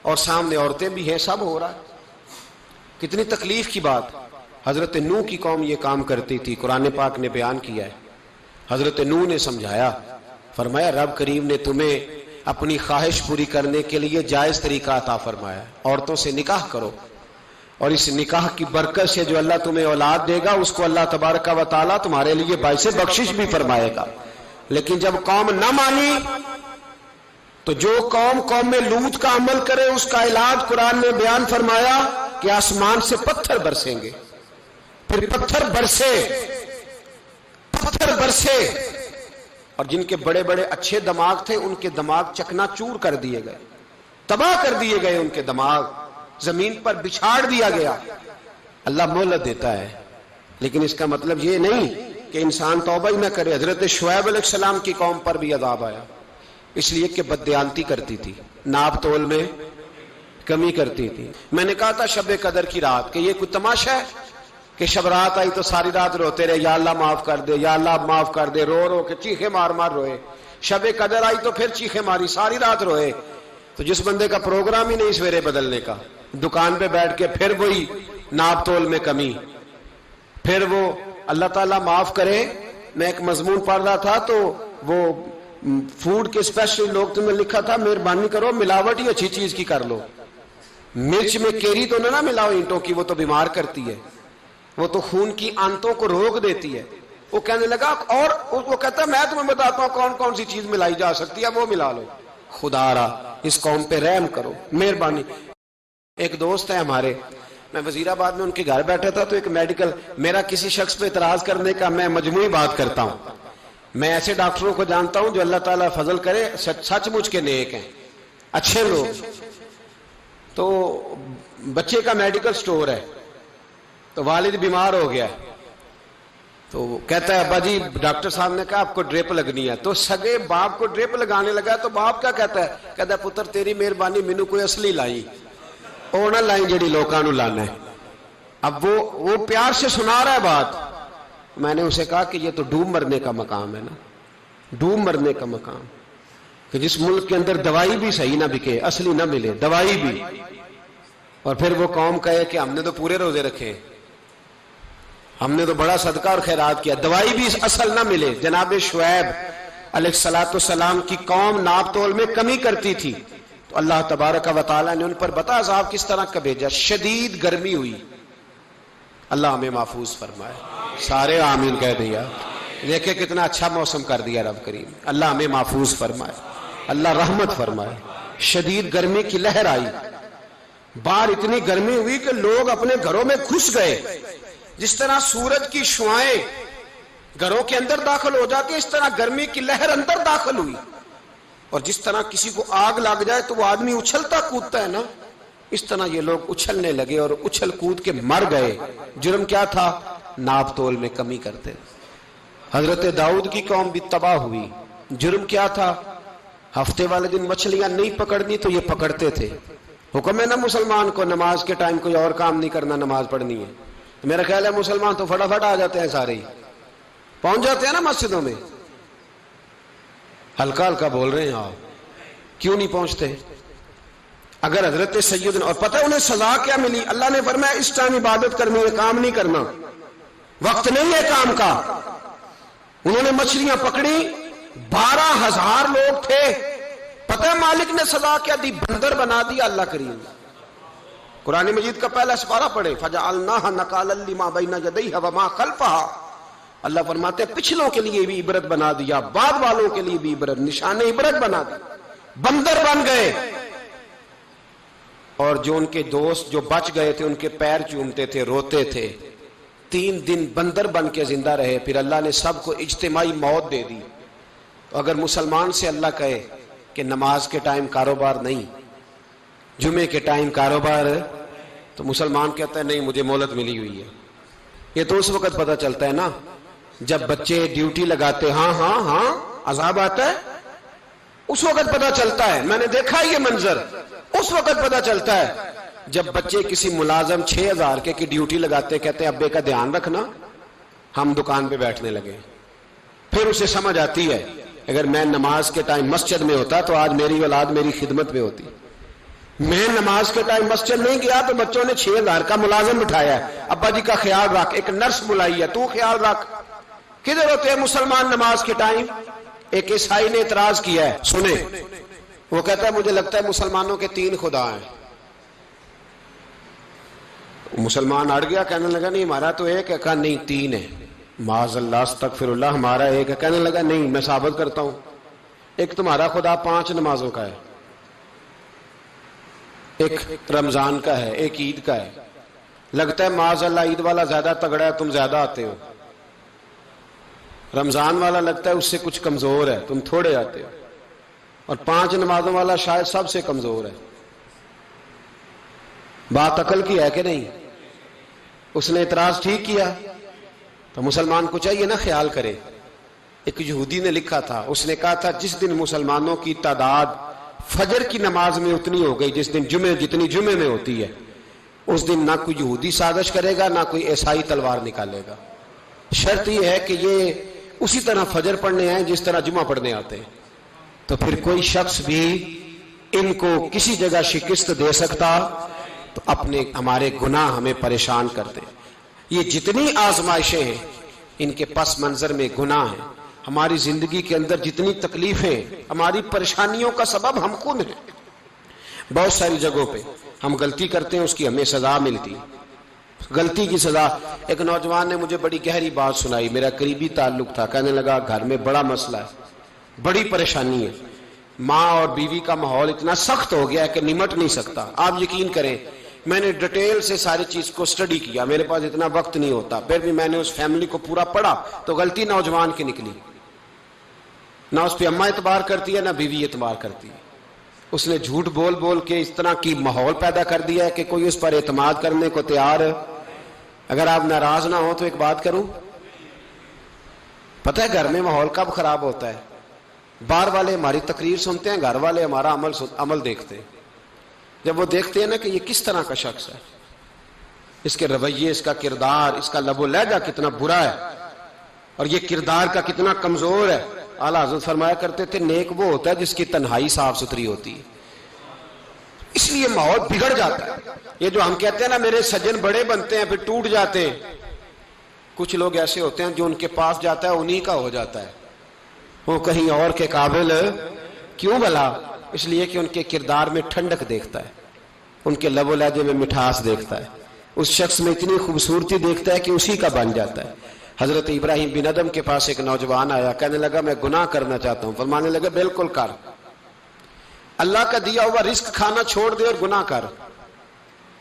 S1: اور سامنے عورتیں بھی ہیں، سب ہو رہا ہے. کتنی تکلیف کی بات. حضرت نوح کی قوم یہ کام کرتی تھی، قرآن پاک نے بیان کیا ہے. حضرت نوح نے سمجھایا، فرمایا رب کریم نے تمہیں اپنی خواہش پوری کرنے کے لیے جائز طریقہ عطا فرمایا، عورتوں سے نکاح کرو، اور اس نکاح کی برکت سے جو اللہ تمہیں اولاد دے گا اس کو اللہ تبارک و تعالیٰ تمہارے لیے باعث بخشش بھی فرمائے گا. لیکن جب قوم نہ مانی تو جو قوم لوط کا عمل کرے اس کا علاج قرآن نے بیان فرمایا کہ آسمان سے پتھر برسیں گے. پھر پتھر برسے اور جن کے بڑے بڑے اچھے دماغ تھے ان کے دماغ چکنا چور کر دیے گئے، تباہ کر دیے گئے، ان کے دماغ زمین پر بچھاڑ دیا گیا. اللہ مہلت دیتا ہے لیکن اس کا مطلب یہ نہیں کہ انسان توبہ ہی نہ کرے. حضرت شعیب علیہ السلام کی قوم پر بھی عذاب آیا، اس لیے کہ بددیانتی کرتی تھی، ناپ تول میں کمی کرتی تھی. میں نے کہا تھا شب قدر کی رات کہ یہ کوئی تماشا ہے کہ شب رات آئی تو ساری رات روتے رہے یا اللہ معاف کر دے، یا اللہ معاف کر دے، رو رو کے چیخے مار مار روئے. شب قدر آئی تو پھر چیخے ماری، ساری رات روئے. تو جس بندے کا پروگرام ہی نہیں سویرے بدلنے کا، دکان پہ بیٹھ کے پھر وہی ناپ تول میں کمی، پھر وہ اللہ تعالیٰ معاف کرے. میں ایک مضمون پڑھ رہا تھا تو وہ فوڈ کے اسپیشل لوگ تمہیں لکھا تھا مہربانی کرو ملاوٹ ہی اچھی چیز کی کر لو، مرچ میں کیری تو نہ ملاؤ اینٹوں کی، وہ تو بیمار کرتی ہے، وہ تو خون کی آنتوں کو روک دیتی ہے. وہ کہنے لگا، اور وہ کہتا ہے میں تمہیں بتاتا ہوں کون کون سی چیز ملائی جا سکتی ہے، وہ ملا لو. خدا را اس قوم پہ رحم کرو، مہربانی. ایک دوست ہے ہمارے، میں وزیر آباد میں ان کے گھر بیٹھا تھا تو ایک میڈیکل، میرا کسی شخص پہ اعتراض کرنے کا میں مجموعی بات کرتا ہوں. میں ایسے ڈاکٹروں کو جانتا ہوں جو اللہ تعالیٰ فضل کرے سچ مچ کے نیک ہیں، اچھے لوگ. تو بچے کا میڈیکل سٹور ہے تو والد بیمار ہو گیا تو کہتا ہے ابا جی ڈاکٹر صاحب نے کہا آپ کو ڈرپ لگنی ہے. تو سگے باپ کو ڈرپ لگانے لگا تو باپ کیا کہتا ہے پتر تیری مہربانی مینو کوئی اصلی لائی، وہ نہ لائی جڑی لوکاں نو لانا ہے. اب وہ پیار سے سنا رہا ہے بات. میں نے اسے کہا کہ یہ تو ڈوب مرنے کا مقام ہے نا، ڈوب مرنے کا مقام، کہ جس ملک کے اندر دوائی بھی صحیح نہ بکے، اصلی نہ ملے دوائی بھی، اور پھر وہ قوم کہے کہ ہم نے تو پورے روزے رکھے. ہم نے تو بڑا صدقہ اور خیرات کیا، دوائی بھی اصل نہ ملے۔ جناب شعیب علیہ السلام کی قوم ناپ تول میں کمی کرتی تھی، تو اللہ تبارک و تعالیٰ نے ان پر بتا عذاب کس طرح کا بھیجا، شدید گرمی ہوئی۔ اللہ ہمیں محفوظ فرمائے، سارے آمین کہہ دیا۔ دیکھیں کتنا اچھا موسم کر دیا رب کریم، اللہ ہمیں محفوظ فرمائے، اللہ رحمت فرمائے۔ شدید گرمی کی لہر آئی، باہر اتنی گرمی ہوئی کہ لوگ اپنے گھروں میں گھس گئے۔ جس طرح سورج کی شعاعیں گھروں کے اندر داخل ہو جاتی ہے، اس طرح گرمی کی لہر اندر داخل ہوئی، اور جس طرح کسی کو آگ لگ جائے تو وہ آدمی اچھلتا کودتا ہے نا، اس طرح یہ لوگ اچھلنے لگے اور اچھل کود کے مر گئے۔ جرم کیا تھا؟ ناپ تول میں کمی کرتے۔ حضرت داؤد کی قوم بھی تباہ ہوئی، جرم کیا تھا؟ ہفتے والے دن مچھلیاں نہیں پکڑنی تو یہ پکڑتے تھے۔ حکم ہے نا مسلمان کو نماز کے ٹائم کوئی اور کام نہیں کرنا، نماز پڑھنی ہے۔ میرا خیال ہے مسلمان تو فٹافٹ آ جاتے ہیں، سارے ہی پہنچ جاتے ہیں نا مسجدوں میں۔ ہلکا ہلکا بول رہے ہیں آپ، کیوں نہیں پہنچتے؟ اگر حضرت سیدنا، اور پتہ انہیں سزا کیا ملی؟ اللہ نے فرمایا اس ٹائم عبادت کرنی ہے، کام نہیں کرنا، وقت نہیں ہے کام کا۔ انہوں نے مچھلیاں پکڑی، 12,000 لوگ تھے، پتہ مالک نے سزا کیا دی؟ بندر بنا دیا اللہ کریم۔ قرآن مجید کا پہلا سپارہ پڑھے، فَجَعَلْنَاهَا نَكَالًا لِمَا بَيْنَ يَدَيْهَا وَمَا خَلْفَهَا۔ اللہ فرماتے ہیں پچھلوں کے لیے بھی عبرت بنا دیا، بعد والوں کے لیے بھی عبرت، نشان عبرت بنا دیا۔ بندر بن گئے، اور جو ان کے دوست جو بچ گئے تھے ان کے پیر چومتے تھے، روتے تھے۔ 3 دن بندر بن کے زندہ رہے، پھر اللہ نے سب کو اجتماعی موت دے دی۔ تو اگر مسلمان سے اللہ کہے کہ نماز کے ٹائم کاروبار نہیں، جمعے کے ٹائم کاروبار، تو مسلمان کہتا ہے نہیں مجھے مہلت ملی ہوئی ہے۔ یہ تو اس وقت پتہ چلتا ہے نا جب بچے ڈیوٹی لگاتے، ہاں ہاں ہاں عذاب آتا ہے، اس وقت پتہ چلتا ہے۔ میں نے دیکھا یہ منظر، اس وقت پتہ چلتا ہے جب بچے کسی ملازم 6,000 کی ڈیوٹی لگاتے، کہتے ہیں ابے کا دھیان رکھنا، ہم دکان پہ بیٹھنے لگے۔ پھر اسے سمجھ آتی ہے اگر میں نماز کے ٹائم مسجد میں ہوتا تو آج میری اولاد میری خدمت میں ہوتی۔ میں نماز کے ٹائم مسجد نہیں گیا تو بچوں نے 6,000 کا ملازم بٹھایا ہے، ابا جی کا خیال رکھ، ایک نرس بلائی ہے، تو خیال رکھ۔ کدھر ہوتے ہیں مسلمان نماز کے ٹائم؟ ایک عیسائی نے اعتراض کیا ہے، سنیں، وہ کہتا ہے مجھے لگتا ہے مسلمانوں کے 3 خدا ہیں۔ مسلمان اڑ گیا، کہنے لگا نہیں ہمارا تو ایک ہے، کہا نہیں 3 ہے، معاذ اللہ استغفر اللہ، ہمارا ایک ہے۔ کہنے لگا نہیں میں ثابت کرتا ہوں، ایک تمہارا خدا 5 نمازوں کا ہے، ایک رمضان کا ہے، ایک عید کا ہے۔ لگتا ہے معاذ اللہ عید والا زیادہ تگڑا ہے، تم زیادہ آتے ہو۔ رمضان والا لگتا ہے اس سے کچھ کمزور ہے، تم تھوڑے آتے ہو۔ اور 5 نمازوں والا شاید سب سے کمزور ہے۔ بات عقل کی ہے کہ نہیں؟ اس نے اعتراض ٹھیک کیا، تو مسلمان کو چاہیے نا خیال کرے۔ ایک یہودی نے لکھا تھا، اس نے کہا تھا جس دن مسلمانوں کی تعداد فجر کی نماز میں اتنی ہو گئی جس دن جتنی جمعے میں ہوتی ہے، اس دن نہ کوئی یہودی سازش کرے گا نہ کوئی عیسائی تلوار نکالے گا۔ شرط یہ ہے کہ یہ اسی طرح فجر پڑھنے آئیں جس طرح جمعہ پڑھنے آتے ہیں، تو پھر کوئی شخص بھی ان کو کسی جگہ شکست دے سکتا تو اپنے ہمارے گناہ ہمیں پریشان کرتے۔ یہ جتنی آزمائشیں ہیں ان کے پس منظر میں گناہ ہیں۔ ہماری زندگی کے اندر جتنی تکلیفیں، ہماری پریشانیوں کا سبب ہم خود ہیں۔ بہت ساری جگہوں پہ ہم غلطی کرتے ہیں، اس کی ہمیں سزا ملتی، غلطی کی سزا۔ ایک نوجوان نے مجھے بڑی گہری بات سنائی، میرا قریبی تعلق تھا، کہنے لگا گھر میں بڑا مسئلہ ہے، بڑی پریشانی ہے، ماں اور بیوی کا ماحول اتنا سخت ہو گیا ہے کہ نمٹ نہیں سکتا۔ آپ یقین کریں میں نے ڈیٹیل سے ساری چیز کو سٹڈی کیا، میرے پاس اتنا وقت نہیں ہوتا، پھر بھی میں نے اس فیملی کو پورا پڑھا تو غلطی نوجوان کی نکلی۔ نہ اس پہ اماں اعتبار کرتی ہے نہ بیوی اعتبار کرتی ہے۔ اس نے جھوٹ بول بول کے اس طرح کی ماحول پیدا کر دیا ہے کہ کوئی اس پر اعتماد کرنے کو تیار۔ اگر آپ ناراض نہ ہو تو ایک بات کروں، پتہ ہے گھر میں ماحول کب خراب ہوتا ہے؟ باہر والے ہماری تقریر سنتے ہیں، گھر والے ہمارا عمل دیکھتے ہیں۔ جب وہ دیکھتے ہیں نا کہ یہ کس طرح کا شخص ہے، اس کے رویے، اس کا کردار، اس کا لب و لہجہ کتنا برا ہے اور یہ کردار کا کتنا کمزور ہے۔ اعلیٰ حضرت فرمایا کرتے تھے نیک وہ ہوتا ہے جس کی تنہائی صاف ستھری ہوتی ہے، اس لیے ماحول بگڑ جاتا ہے۔ یہ جو ہم کہتے ہیں نا میرے سجن بڑے بنتے ہیں پھر ٹوٹ جاتے ہیں، کچھ لوگ ایسے ہوتے ہیں جو ان کے پاس جاتا ہے انہی کا ہو جاتا ہے، وہ کہیں اور کے قابل کیوں بھلا؟ اس لیے کہ ان کے کردار میں ٹھنڈک دیکھتا ہے، ان کے لب و لہجے میں مٹھاس دیکھتا ہے، اس شخص میں اتنی خوبصورتی دیکھتا ہے کہ اسی کا بن جاتا ہے۔ حضرت ابراہیم بن ادم کے پاس ایک نوجوان آیا، کہنے لگا میں گناہ کرنا چاہتا ہوں۔ فرمانے لگا بالکل کر، اللہ کا دیا ہوا رزق کھانا چھوڑ دے اور گناہ کر۔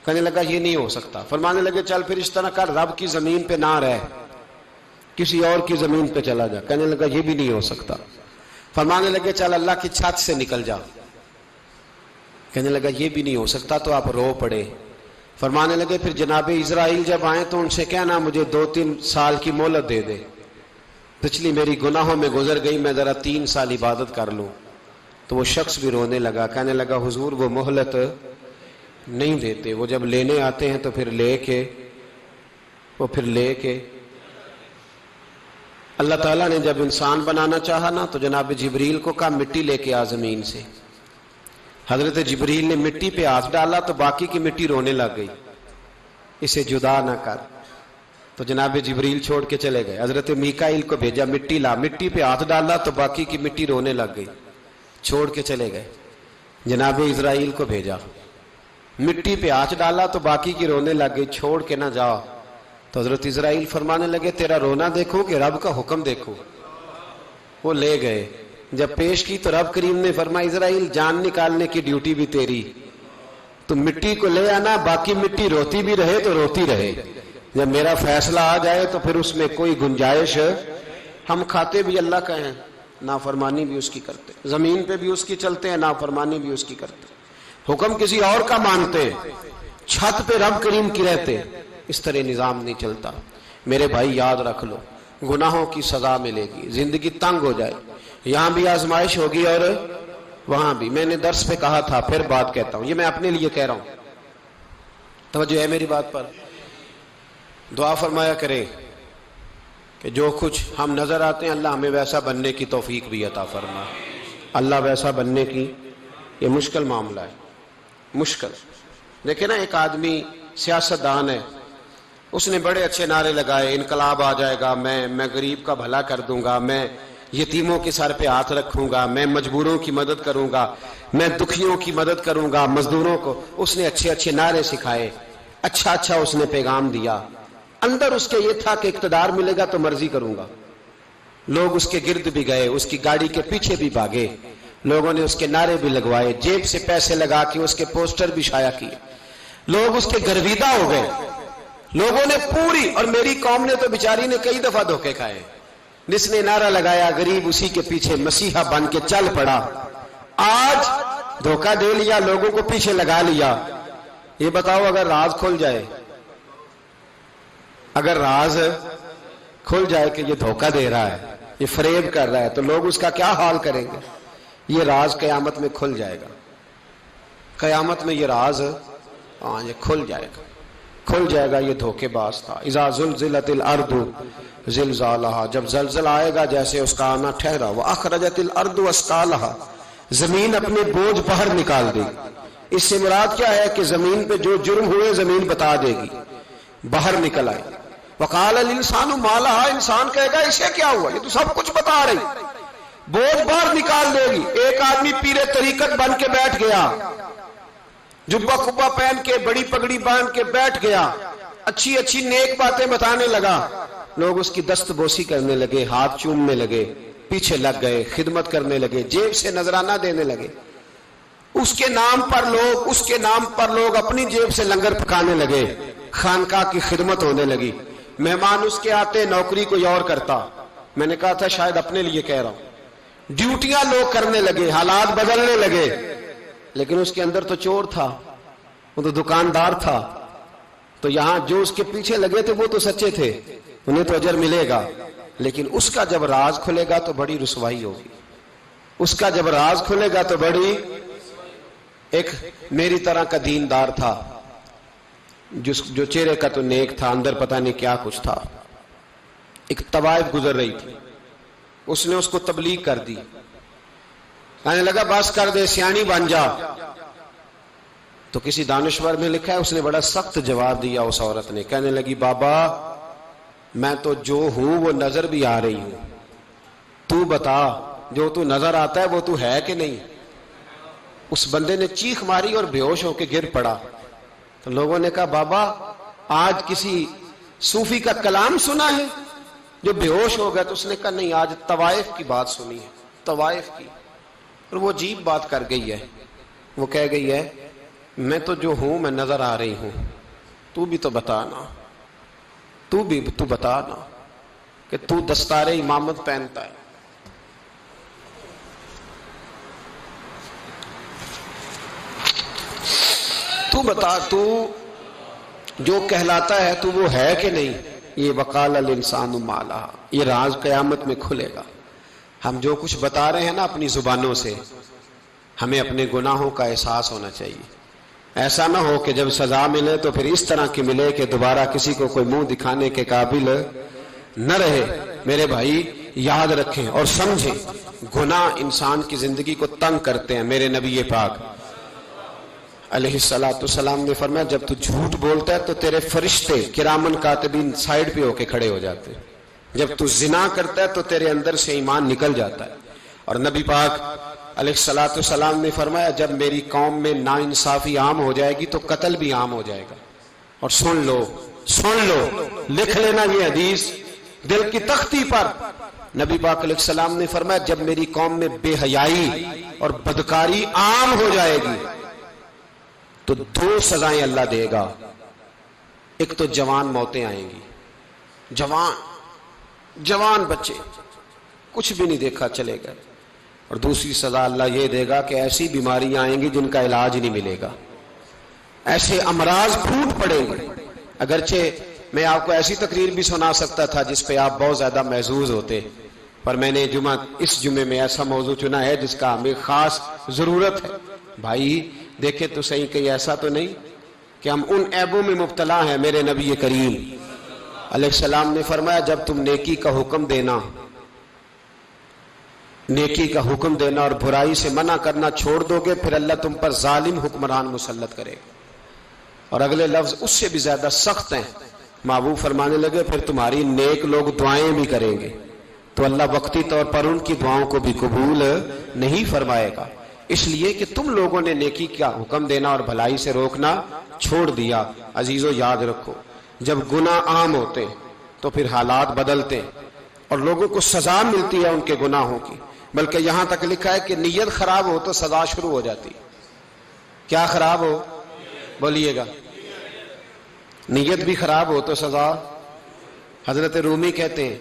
S1: کہنے لگا یہ نہیں ہو سکتا۔ فرمانے لگے چل پھر اس طرح کر، رب کی زمین پہ نہ رہ، کسی اور کی زمین پہ چلا جا۔ کہنے لگا یہ بھی نہیں ہو سکتا۔ فرمانے لگے چل اللہ کی چھت سے نکل جا۔ کہنے لگا یہ بھی نہیں ہو سکتا، تو آپ رو پڑے۔ فرمانے لگے پھر جناب اسرائیل جب آئیں تو ان سے کہنا مجھے 2-3 سال کی مہلت دے دے، پچھلی میری گناہوں میں گزر گئی، میں ذرا 3 سال عبادت کر لوں۔ تو وہ شخص بھی رونے لگا، کہنے لگا حضور وہ مہلت نہیں دیتے، وہ جب لینے آتے ہیں تو پھر لے کے اللہ تعالیٰ نے جب انسان بنانا چاہا نا تو جناب جبریل کو کہا مٹی لے کے آ زمین سے۔ حضرت جبریل نے مٹی پہ ہاتھ ڈالا تو باقی کی مٹی رونے لگ گئی، اسے جدا نہ کر۔ تو جناب جبریل چھوڑ کے چلے گئے۔ حضرت میکائیل کو بھیجا مٹی لا، مٹی پہ ہاتھ ڈالا تو باقی کی مٹی رونے لگ گئی، چھوڑ کے چلے گئے۔ جناب اسرائیل کو بھیجا، مٹی پہ ہاتھ ڈالا تو باقی کی رونے لگ گئی، چھوڑ کے نہ جاؤ۔ تو حضرت اسرائیل فرمانے لگے تیرا رونا دیکھو کہ رب کا حکم دیکھو۔ وہ لے گئے، جب پیش کی تو رب کریم نے فرمایا اسرائیل جان نکالنے کی ڈیوٹی بھی تیری، تو مٹی کو لے آنا، باقی مٹی روتی بھی رہے تو روتی رہے، جب میرا فیصلہ آ جائے تو پھر اس میں کوئی گنجائش۔ ہم کھاتے بھی اللہ کا ہیں، نافرمانی بھی اس کی کرتے، زمین پہ بھی اس کی چلتے ہیں، نافرمانی بھی اس کی کرتے، حکم کسی اور کا مانتے، چھت پہ رب کریم کی رہتے۔ اس طرح نظام نہیں چلتا۔ میرے بھائی یاد رکھ لو، گناہوں کی سزا ملے گی، زندگی تنگ ہو جائے، یہاں بھی آزمائش ہوگی اور وہاں بھی۔ میں نے درس پہ کہا تھا، پھر بات کہتا ہوں، یہ میں اپنے لیے کہہ رہا ہوں، توجہ ہے میری بات پر۔ دعا فرمایا کرے کہ جو کچھ ہم نظر آتے ہیں اللہ ہمیں ویسا بننے کی توفیق بھی عطا فرما۔ اللہ ویسا بننے کی، یہ مشکل معاملہ ہے، مشکل۔ دیکھیں نا ایک آدمی سیاستدان ہے، اس نے بڑے اچھے نعرے لگائے، انقلاب آ جائے گا، میں غریب کا بھلا کر دوں گا، میں یتیموں کے سر پہ ہاتھ رکھوں گا، میں مجبوروں کی مدد کروں گا، میں دکھیوں کی مدد کروں گا، مزدوروں کو۔ اس نے اچھے اچھے نعرے سکھائے، اچھا اس نے پیغام دیا، اندر اس کے یہ تھا کہ اقتدار ملے گا تو مرضی کروں گا۔ لوگ اس کے گرد بھی گئے، اس کی گاڑی کے پیچھے بھی بھاگے، لوگوں نے اس کے نعرے بھی لگوائے، جیب سے پیسے لگا کے اس کے پوسٹر بھی شائع کیے، لوگ اس کے گرویدہ ہو گئے۔ لوگوں نے پوری، اور میری قوم نے تو بیچاری نے کئی دفعہ دھوکے کھائے، جس نے نعرہ لگایا غریب اسی کے پیچھے مسیحا بن کے چل پڑا۔ آج دھوکہ دے لیا، لوگوں کو پیچھے لگا لیا۔ یہ بتاؤ اگر راز کھل جائے، اگر راز کھل جائے کہ یہ دھوکہ دے رہا ہے، یہ فریب کر رہا ہے، تو لوگ اس کا کیا حال کریں گے؟ یہ راز قیامت میں کھل جائے گا، قیامت میں یہ راز یہ کھل جائے گا، یہ دھوکے باز تھا۔ اذا زلزلت الارض زلزالہا، جب زلزلہ آئے گا جیسے اس کا آنا ٹھہرا، واخرجت الارض اثقالہا، زمین اپنے بوجھ باہر نکال دے گی۔ اس سے مراد کیا ہے کہ زمین پہ جو جرم ہوئے زمین بتا دے گی، باہر نکل آئے۔ وقال الانسان ما لہا، انسان کہے گا اسے کیا ہوا، یہ تو سب کچھ بتا رہی، بوجھ باہر نکال دے گی۔ ایک آدمی پیر طریقت بن کے بیٹھ گیا، جبہ کبہ پہن کے، بڑی پگڑی باندھ کے بیٹھ گیا، اچھی اچھی نیک باتیں بتانے لگا، لوگ اس کی دست بوسی کرنے لگے، ہاتھ چومنے لگے، پیچھے لگ گئے، خدمت کرنے لگے، جیب سے نذرانہ دینے لگے، اس کے نام پر لوگ اپنی جیب سے لنگر پکانے لگے، خانقاہ کی خدمت ہونے لگی، مہمان اس کے آتے، نوکری کوئی اور کرتا۔ میں نے کہا تھا شاید اپنے لیے کہہ رہا ہوں، ڈیوٹیاں لوگ کرنے لگے، حالات بدلنے لگے، لیکن اس کے اندر تو چور تھا، وہ تو دکاندار تھا، تو یہاں جو اس کے پیچھے لگے تھے وہ تو سچے تھے، انہیں تو اجر ملے گا، لیکن اس کا جب راز کھلے گا تو بڑی رسوائی ہوگی، اس کا جب راز کھلے گا تو بڑی۔ ایک میری طرح کا دیندار تھا، جو چہرے کا تو نیک تھا، اندر پتہ نہیں کیا کچھ تھا۔ ایک طوائف گزر رہی تھی، اس نے اس کو تبلیغ کر دی، کہنے لگا بس کر دے، سیانی بن جا۔ تو کسی دانشور میں لکھا ہے اس نے بڑا سخت جواب دیا، اس عورت نے کہنے لگی بابا میں تو جو ہوں وہ نظر بھی آ رہی ہوں، تو بتا جو تو نظر آتا ہے وہ تو ہے کہ نہیں؟ اس بندے نے چیخ ماری اور بے ہوش ہو کے گر پڑا. تو لوگوں نے کہا بابا آج کسی صوفی کا کلام سنا ہے جو بے ہوش ہو گیا؟ تو اس نے کہا نہیں، آج طوائف کی بات سنی ہے، طوائف کی. اور وہ عجیب بات کر گئی ہے، وہ کہہ گئی ہے میں تو جو ہوں میں نظر آ رہی ہوں، تو بھی تو بتانا، تو بتانا کہ تو دستار امامت پہنتا ہے. تو بتا تو جو کہلاتا ہے تو وہ ہے کہ نہیں؟ یہ وقال الانسان ما لہا، یہ راز قیامت میں کھلے گا. ہم جو کچھ بتا رہے ہیں نا اپنی زبانوں سے، ہمیں اپنے گناہوں کا احساس ہونا چاہیے. ایسا نہ ہو کہ جب سزا ملے تو پھر اس طرح کی ملے کہ دوبارہ کسی کو کوئی منہ دکھانے کے قابل نہ رہے. میرے بھائی یاد رکھیں اور سمجھیں، گناہ انسان کی زندگی کو تنگ کرتے ہیں. میرے نبی پاک علیہ السلام نے فرمایا جب تو جھوٹ بولتا ہے تو تیرے فرشتے کرامن کاتبین سائیڈ پہ ہو کے کھڑے ہو جاتے ہیں. جب تو زنا کرتا ہے تو تیرے اندر سے ایمان نکل جاتا ہے. اور نبی پاک علیہ السلام نے فرمایا جب میری قوم میں ناانصافی عام ہو جائے گی تو قتل بھی عام ہو جائے گا. اور سن لو لکھ لینا یہ حدیث دل کی تختی پر. نبی پاک علیہ السلام نے فرمایا جب میری قوم میں بے حیائی اور بدکاری عام ہو جائے گی تو 2 سزائیں اللہ دے گا. ایک تو جوان موتیں آئیں گی، جوان بچے کچھ بھی نہیں دیکھا چلے گئے. اور دوسری سزا اللہ یہ دے گا کہ ایسی بیماریاں آئیں گی جن کا علاج نہیں ملے گا، ایسے امراض پھوٹ پڑیں گے. اگرچہ میں آپ کو ایسی تقریر بھی سنا سکتا تھا جس پہ آپ بہت زیادہ محظوظ ہوتے، پر میں نے اس جمعے میں ایسا موضوع چنا ہے جس کا ہمیں خاص ضرورت ہے. بھائی دیکھیں تو صحیح کہیں ایسا تو نہیں کہ ہم ان عیبوں میں مبتلا ہیں. میرے نبی کریم علیہ السلام نے فرمایا جب تم نیکی کا حکم دینا اور برائی سے منع کرنا چھوڑ دو گے پھر اللہ تم پر ظالم حکمران مسلط کرے گا. اور اگلے لفظ اس سے بھی زیادہ سخت ہیں. محبوب فرمانے لگے پھر تمہاری نیک لوگ دعائیں بھی کریں گے تو اللہ وقتی طور پر ان کی دعاؤں کو بھی قبول نہیں فرمائے گا. اس لیے کہ تم لوگوں نے نیکی کا حکم دینا اور بھلائی سے روکنا چھوڑ دیا. عزیزو یاد رکھو جب گناہ عام ہوتے تو پھر حالات بدلتے اور لوگوں کو سزا ملتی ہے ان کے گناہوں کی. بلکہ یہاں تک لکھا ہے کہ نیت خراب ہو تو سزا شروع ہو جاتی. کیا خراب ہو؟ بولیے گا. نیت بھی خراب ہو تو سزا. حضرت رومی کہتے ہیں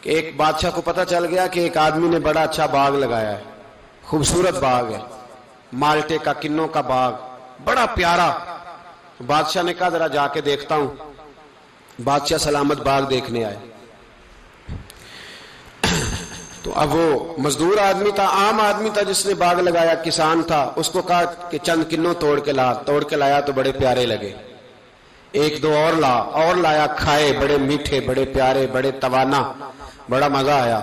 S1: کہ ایک بادشاہ کو پتہ چل گیا کہ ایک آدمی نے بڑا اچھا باغ لگایا ہے، خوبصورت باغ ہے، مالٹے کا کنوں کا باغ بڑا پیارا. بادشاہ نے کہا ذرا جا کے دیکھتا ہوں. بادشاہ سلامت باغ دیکھنے آئے تو اب وہ مزدور آدمی تھا، عام آدمی تھا جس نے باغ لگایا، کسان تھا. اس کو کہا کہ چند کنوں توڑ کے لایا تو بڑے پیارے لگے. 1-2 اور لایا، کھائے، بڑے میٹھے، بڑے پیارے، بڑے توانا، بڑا مزہ آیا.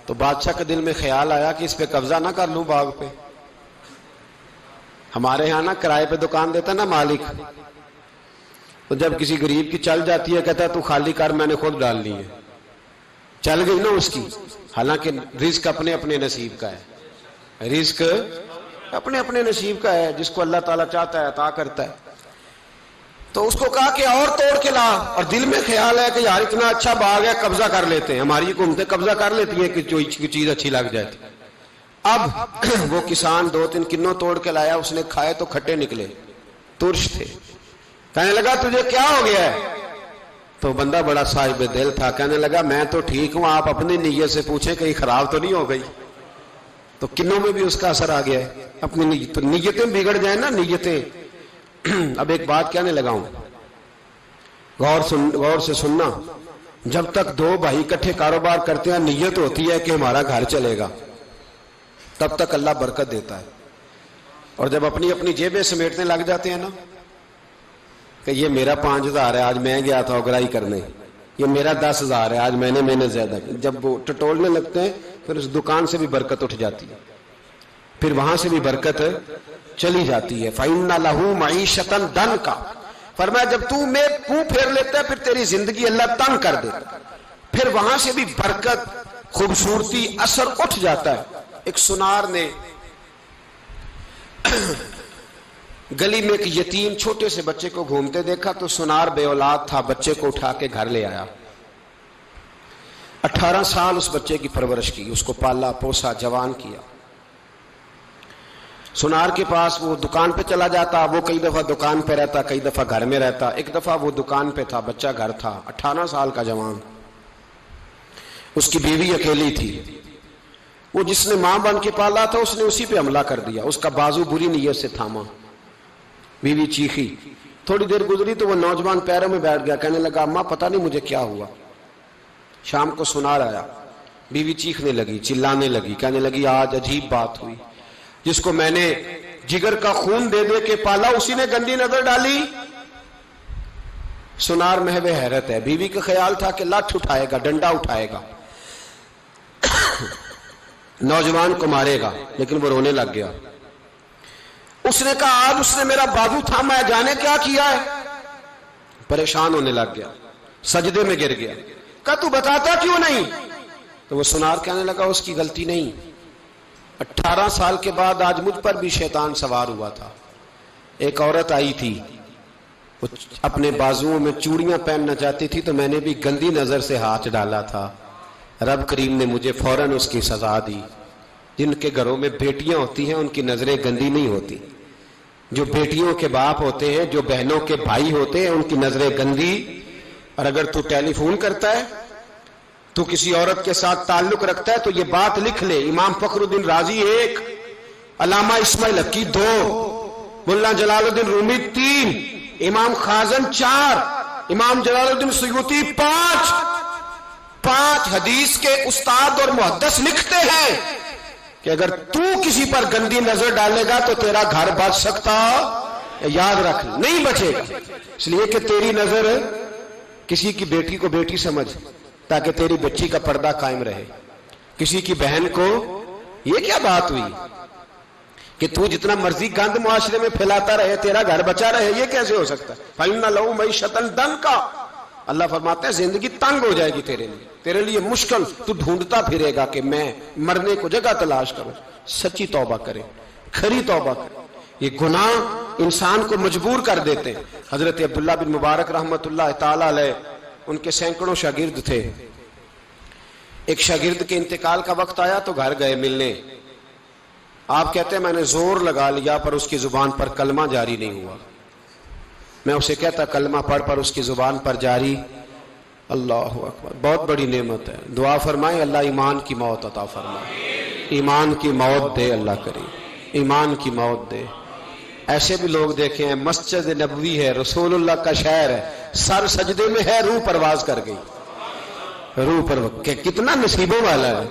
S1: تو بادشاہ کے دل میں خیال آیا کہ اس پہ قبضہ نہ کر لوں باغ پہ. ہمارے ہاں نا کرائے پہ دکان دیتا نا مالک، تو جب کسی غریب کی چل جاتی ہے کہتا ہے تو خالی کر، میں نے خود ڈال لی ہے. چل گئی نا اس کی. حالانکہ رزق اپنے اپنے نصیب کا ہے، رزق اپنے اپنے نصیب کا ہے، جس کو اللہ تعالیٰ چاہتا ہے عطا کرتا ہے. تو اس کو کہا کہ اور توڑ کے لا، اور دل میں خیال ہے کہ یار اتنا اچھا باغ ہے قبضہ کر لیتے ہیں. ہماری حکومتیں قبضہ کر لیتی ہیں کہ کوئی چیز اچھی لگ جائے. اب وہ کسان 2-3 کنوں توڑ کے لایا، اس نے کھائے تو کھٹے نکلے، ترش تھے. کہنے لگا تجھے کیا ہو گیا ہے؟ تو بندہ بڑا صاحب دل تھا، کہنے لگا میں تو ٹھیک ہوں، آپ اپنی نیت سے پوچھیں کہیں خراب تو نہیں ہو گئی. تو کنوں میں بھی اس کا اثر آ گیا ہے. اپنی نیتیں بگڑ جائیں نا، نیتیں. اب ایک بات کہنے لگا ہوں، غور سے سننا. جب تک 2 بھائی اکٹھے کاروبار کرتے ہیں نیت ہوتی ہے کہ ہمارا گھر چلے گا، تب تک اللہ برکت دیتا ہے. اور جب اپنی اپنی جیبیں سمیٹنے لگ جاتے ہیں نا کہ یہ میرا 5000 ہے آج میں گیا تھا اگرائی کرنے، یہ میرا 10,000 ہے آج میں نے محنت زیادہ کی، جب وہ ٹٹولنے لگتے ہیں پھر اس دکان سے بھی برکت اٹھ جاتی ہے، پھر وہاں سے بھی برکت چلی جاتی ہے. فَإِنَّ لَهُ مَعِيشَةً ضَنْكَ، فرمایا جب تو میں منہ پھیر لیتا ہے پھر تیری زندگی اللہ تنگ کر دیتا، پھر وہاں سے بھی برکت، خوبصورتی، اثر اٹھ جاتا ہے۔ ایک سنار نے گلی میں ایک یتیم چھوٹے سے بچے کو گھومتے دیکھا تو سنار بے اولاد تھا، بچے کو اٹھا کے گھر لے آیا، 18 سال اس بچے کی پرورش کی، اس کو پالا پوسا جوان کیا۔ سنار کے پاس وہ دکان پہ چلا جاتا، وہ کئی دفعہ دکان پہ رہتا، کئی دفعہ گھر میں رہتا۔ ایک دفعہ وہ دکان پہ تھا، بچہ گھر تھا، 18 سال کا جوان، اس کی بیوی اکیلی تھی۔ وہ جس نے ماں بن کے پالا تھا اس نے اسی پہ حملہ کر دیا، اس کا بازو بری نیت سے تھاما، بیوی چیخی۔ تھوڑی دیر گزری تو وہ نوجوان پیروں میں بیٹھ گیا، کہنے لگا اماں پتہ نہیں مجھے کیا ہوا۔ شام کو سنار آیا، بیوی چیخنے لگی، چلانے لگی، کہنے لگی آج عجیب بات ہوئی، جس کو میں نے جگر کا خون دے دے کے پالا اسی نے گندی نظر ڈالی۔ سنار محو حیرت ہے، بیوی کا خیال تھا کہ لاٹھ اٹھائے گا، ڈنڈا اٹھائے گا، نوجوان کو مارے گا، لیکن وہ رونے لگ گیا۔ اس نے کہا آج اس نے میرا بازو تھاما ہے، جانے کیا کیا ہے، پریشان ہونے لگ گیا، سجدے میں گر گیا۔ کہا تو بتاتا کیوں نہیں؟ تو وہ سنار کہنے لگا اس کی غلطی نہیں، 18 سال کے بعد آج مجھ پر بھی شیطان سوار ہوا تھا۔ ایک عورت آئی تھی، وہ اپنے بازوؤں میں چوڑیاں پہننا چاہتی تھی تو میں نے بھی گندی نظر سے ہاتھ ڈالا تھا، رب کریم نے مجھے فوراً اس کی سزا دی۔ جن کے گھروں میں بیٹیاں ہوتی ہیں ان کی نظریں گندی نہیں ہوتی، جو بیٹیوں کے باپ ہوتے ہیں، جو بہنوں کے بھائی ہوتے ہیں، ان کی نظریں گندی۔ اور اگر تو ٹیلی فون کرتا ہے، تو کسی عورت کے ساتھ تعلق رکھتا ہے تو یہ بات لکھ لے، امام فخر الدین رازی 1، علامہ اسماعیل حقی 2، ملا جلال الدین رومی 3، امام خازن 4، امام جلال الدین سیوطی 5 حدیث کے استاد اور محدث لکھتے ہیں کہ اگر تو کسی پر گندی نظر ڈالے گا تو تیرا گھر بچ سکتا، یاد رکھ نہیں بچے گا، اس لیے کہ تیری نظر کسی کی بیٹی کو بیٹی سمجھ تاکہ تیری بچی کا پردہ قائم رہے، کسی کی بہن کو۔ یہ کیا بات ہوئی کہ تو جتنا مرضی گند معاشرے میں پھیلاتا رہے تیرا گھر بچا رہے، یہ کیسے ہو سکتا ہے؟ فَإِنَّ لَهُ مَعِيشَةً ضَنْكَ، اللہ فرماتے ہیں زندگی تنگ ہو جائے گی تیرے لیے مشکل، تو ڈھونڈتا پھرے گا کہ میں مرنے کو جگہ تلاش کروں۔ سچی توبہ کرے، کھری توبہ کرے۔ یہ گناہ انسان کو مجبور کر دیتے ہیں۔ حضرت عبداللہ بن مبارک رحمۃ اللہ تعالی علیہ، ان کے سینکڑوں شاگرد تھے، ایک شاگرد کے انتقال کا وقت آیا تو گھر گئے ملنے۔ آپ کہتے ہیں میں نے زور لگا لیا پر اس کی زبان پر کلمہ جاری نہیں ہوا۔ میں اسے کہتا کلمہ پڑھ پر اس کی زبان پر جاری۔ اللہ اکبر، بہت بڑی نعمت ہے، دعا فرمائیں اللہ ایمان کی موت عطا فرمائے، ایمان کی موت دے اللہ کریم، ایمان کی موت دے۔ ایسے بھی لوگ دیکھے ہیں، مسجد نبوی ہے، رسول اللہ کا شہر ہے، سر سجدے میں ہے، روح پرواز کر گئی، روح پر کتنا نصیبوں والا ہے،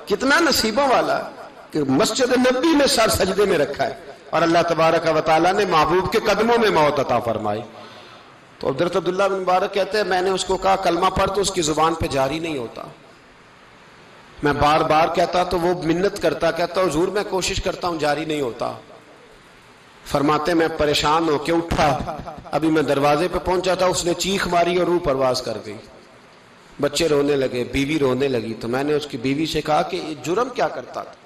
S1: کتنا نصیبوں والا ہے کہ مسجد نبوی میں سر سجدے میں رکھا ہے، اور اللہ تبارک و تعالیٰ نے محبوب کے قدموں میں موت عطا فرمائی۔ تو حضرت عبداللہ بن مبارک کہتے ہیں میں نے اس کو کہا کلمہ پڑھ تو اس کی زبان پہ جاری نہیں ہوتا۔ میں بار بار کہتا تو وہ منت کرتا، کہتا حضور میں کوشش کرتا ہوں جاری نہیں ہوتا۔ فرماتے میں پریشان ہو کے اٹھا، ابھی میں دروازے پہ پہنچا تھا، اس نے چیخ ماری اور روح پرواز کر گئی۔ بچے رونے لگے، بیوی رونے لگی، تو میں نے اس کی بیوی سے کہا کہ یہ جرم کیا کرتا تھا،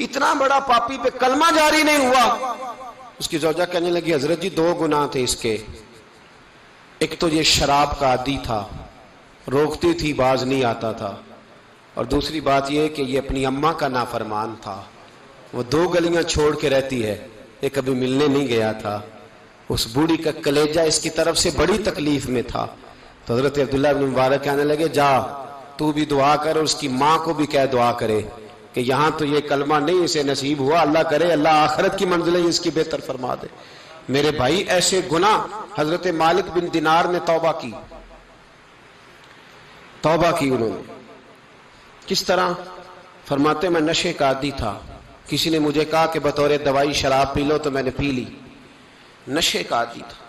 S1: اتنا بڑا پاپی پہ کلمہ جاری نہیں ہوا۔ اس کی زوجہ کہنے لگی حضرت جی 2 گناہ تھے اس کے، ایک تو یہ شراب کا عادی تھا، روکتی تھی باز نہیں آتا تھا، اور دوسری بات یہ کہ یہ اپنی اماں کا نافرمان تھا، وہ 2 گلیاں چھوڑ کے رہتی ہے، یہ کبھی ملنے نہیں گیا تھا، اس بوڑھی کا کلیجہ اس کی طرف سے بڑی تکلیف میں تھا۔ تو حضرت عبداللہ بن مبارک کہنے لگے جا تو بھی دعا کر، اور اس کی ماں کو بھی کہہ دعا کرے کہ یہاں تو یہ کلمہ نہیں اسے نصیب ہوا، اللہ کرے اللہ آخرت کی منزلیں اس کی بہتر فرما دے۔ میرے بھائی ایسے گناہ، حضرت مالک بن دینار نے توبہ کی انہوں نے، کس طرح؟ فرماتے میں نشے کا عادی تھا، کسی نے مجھے کہا کہ بطور دوائی شراب پی لو تو میں نے پی لی، نشے کا عادی تھا،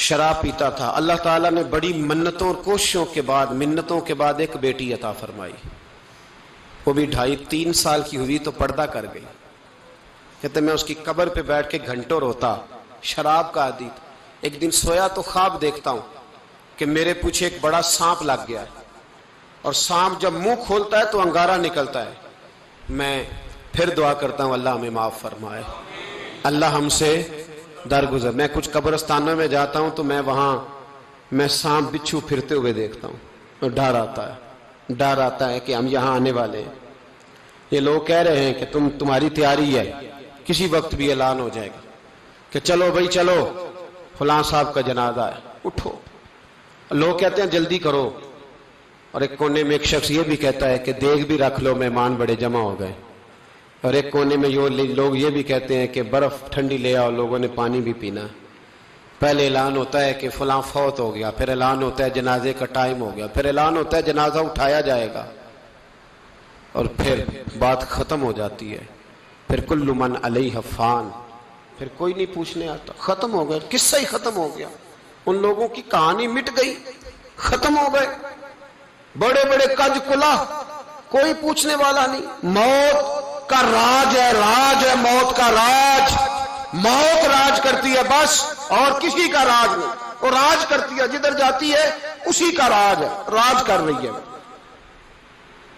S1: شراب پیتا تھا۔ اللہ تعالیٰ نے بڑی منتوں اور کوششوں کے بعد، منتوں کے بعد ایک بیٹی عطا فرمائی، وہ بھی 2.5-3 سال کی ہوئی تو پردہ کر گئی۔ کہتے میں اس کی قبر پہ بیٹھ کے گھنٹوں روتا، شراب کا عادی تھا۔ ایک دن سویا تو خواب دیکھتا ہوں کہ میرے پیچھے ایک بڑا سانپ لگ گیا ہے، اور سانپ جب منہ کھولتا ہے تو انگارہ نکلتا ہے. میں پھر دعا کرتا ہوں اللہ ہمیں معاف فرمائے، اللہ ہم سے درگزر. میں کچھ قبرستانوں میں جاتا ہوں تو میں سانپ بچھو پھرتے ہوئے دیکھتا ہوں اور ڈر آتا ہے کہ ہم یہاں آنے والے ہیں. یہ لوگ کہہ رہے ہیں کہ تمہاری تیاری ہے، کسی وقت بھی اعلان ہو جائے گا کہ چلو بھائی چلو فلاں صاحب کا جنازہ ہے، اٹھو. لوگ کہتے ہیں جلدی کرو، اور ایک کونے میں ایک شخص یہ بھی کہتا ہے کہ دیگ بھی رکھ لو، مہمان بڑے جمع ہو گئے. اور ایک کونے میں لوگ یہ بھی کہتے ہیں کہ برف ٹھنڈی لے آؤ، لوگوں نے پانی بھی پینا. پہلے اعلان ہوتا ہے کہ فلاں فوت ہو گیا، پھر اعلان ہوتا ہے جنازے کا ٹائم ہو گیا، پھر اعلان ہوتا ہے جنازہ اٹھایا جائے گا، اور پھر بات ختم ہو جاتی ہے. پھر کل من علیہ فان، پھر کوئی نہیں پوچھنے آتا. ختم ہو گئے، قصہ ہی ختم ہو گیا. ان لوگوں کی کہانی مٹ گئی، ختم ہو گئے. بڑے بڑے کج کلا، کوئی پوچھنے والا نہیں. موت کا راج ہے موت کا راج. موت راج کرتی ہے بس، اور کسی کا راج نہیں. وہ راج کرتی ہے، جدھر جاتی ہے اسی کا راج ہے، راج کر رہی ہے.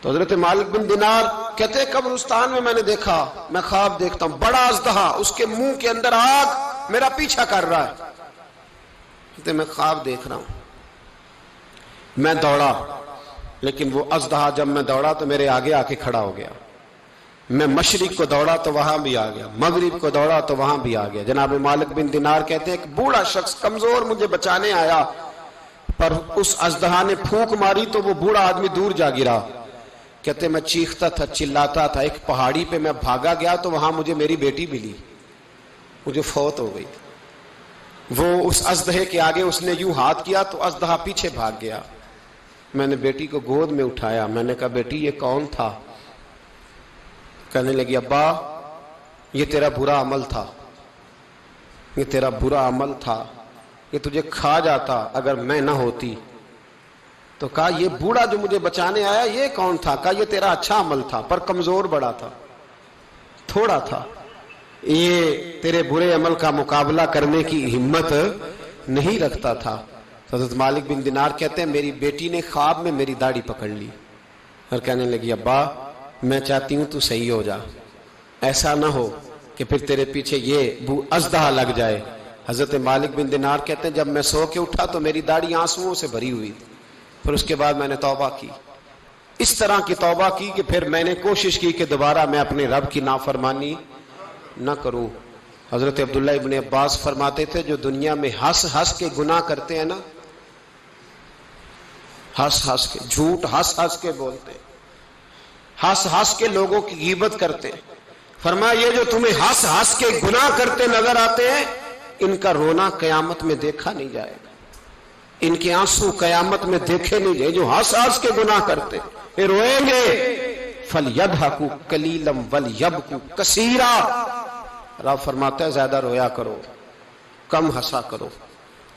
S1: تو حضرت مالک بن دینار کہتے ہیں قبرستان میں نے دیکھا، میں خواب دیکھتا ہوں بڑا اژدہا، اس کے منہ کے اندر آگ، میرا پیچھا کر رہا ہے. کہتے میں خواب دیکھ رہا ہوں. میں دوڑا، لیکن وہ اژدہا جب میں دوڑا تو میرے آگے آ کے کھڑا ہو گیا. میں مشرق کو دوڑا تو وہاں بھی آ گیا، مغرب کو دوڑا تو وہاں بھی آ گیا. جناب مالک بن دینار کہتے ہیں ایک بوڑھا شخص کمزور مجھے بچانے آیا، پر اس اژدہا نے پھونک ماری تو وہ بوڑھا آدمی دور جا گرا. کہتے میں چیختا تھا، چلاتا تھا. ایک پہاڑی پہ میں بھاگا گیا تو وہاں مجھے میری بیٹی ملی، مجھے فوت ہو گئی. وہ اس اژدہے کے آگے اس نے یوں ہاتھ کیا تو اژدہا پیچھے بھاگ گیا. میں نے بیٹی کو گود میں اٹھایا، میں نے کہا بیٹی یہ کون تھا؟ کہنے لگی ابا یہ تیرا برا عمل تھا، یہ تیرا برا عمل تھا، یہ تجھے کھا جاتا اگر میں نہ ہوتی. تو کہا یہ بوڑھا جو مجھے بچانے آیا یہ کون تھا؟ کہا یہ تیرا اچھا عمل تھا، پر کمزور بڑا تھا، تھوڑا تھا، یہ تیرے برے عمل کا مقابلہ کرنے کی ہمت نہیں رکھتا تھا. حضرت مالک بن دینار کہتے ہیں میری بیٹی نے خواب میں میری داڑھی پکڑ لی اور کہنے لگی ابا میں چاہتی ہوں تو صحیح ہو جا، ایسا نہ ہو کہ پھر تیرے پیچھے یہ اژدہا لگ جائے. حضرت مالک بن دینار کہتے ہیں جب میں سو کے اٹھا تو میری داڑھی آنسوؤں سے بھری ہوئی تھی. پھر اس کے بعد میں نے توبہ کی، اس طرح کی توبہ کی کہ پھر میں نے کوشش کی کہ دوبارہ میں اپنے رب کی نافرمانی نہ کروں. حضرت عبداللہ ابن عباس فرماتے تھے جو دنیا میں ہنس کے گناہ کرتے ہیں نا، ہنس کے جھوٹ ہنس کے بولتے ہیں، ہنس کے لوگوں کی غیبت کرتے ہیں، فرمایا یہ جو تمہیں ہنس کے گناہ کرتے نظر آتے ہیں ان کا رونا قیامت میں دیکھا نہیں جائے گا، ان کے آنسو قیامت میں دیکھے نہیں جائے. جو ہنس کے گناہ کرتے یہ روئیں گے. فَلْيَضْحَكُوا قَلِيلًا وَلْيَبْكُوا كَثِيرًا. رب فرماتا ہے زیادہ رویا کرو، کم ہنسا کرو.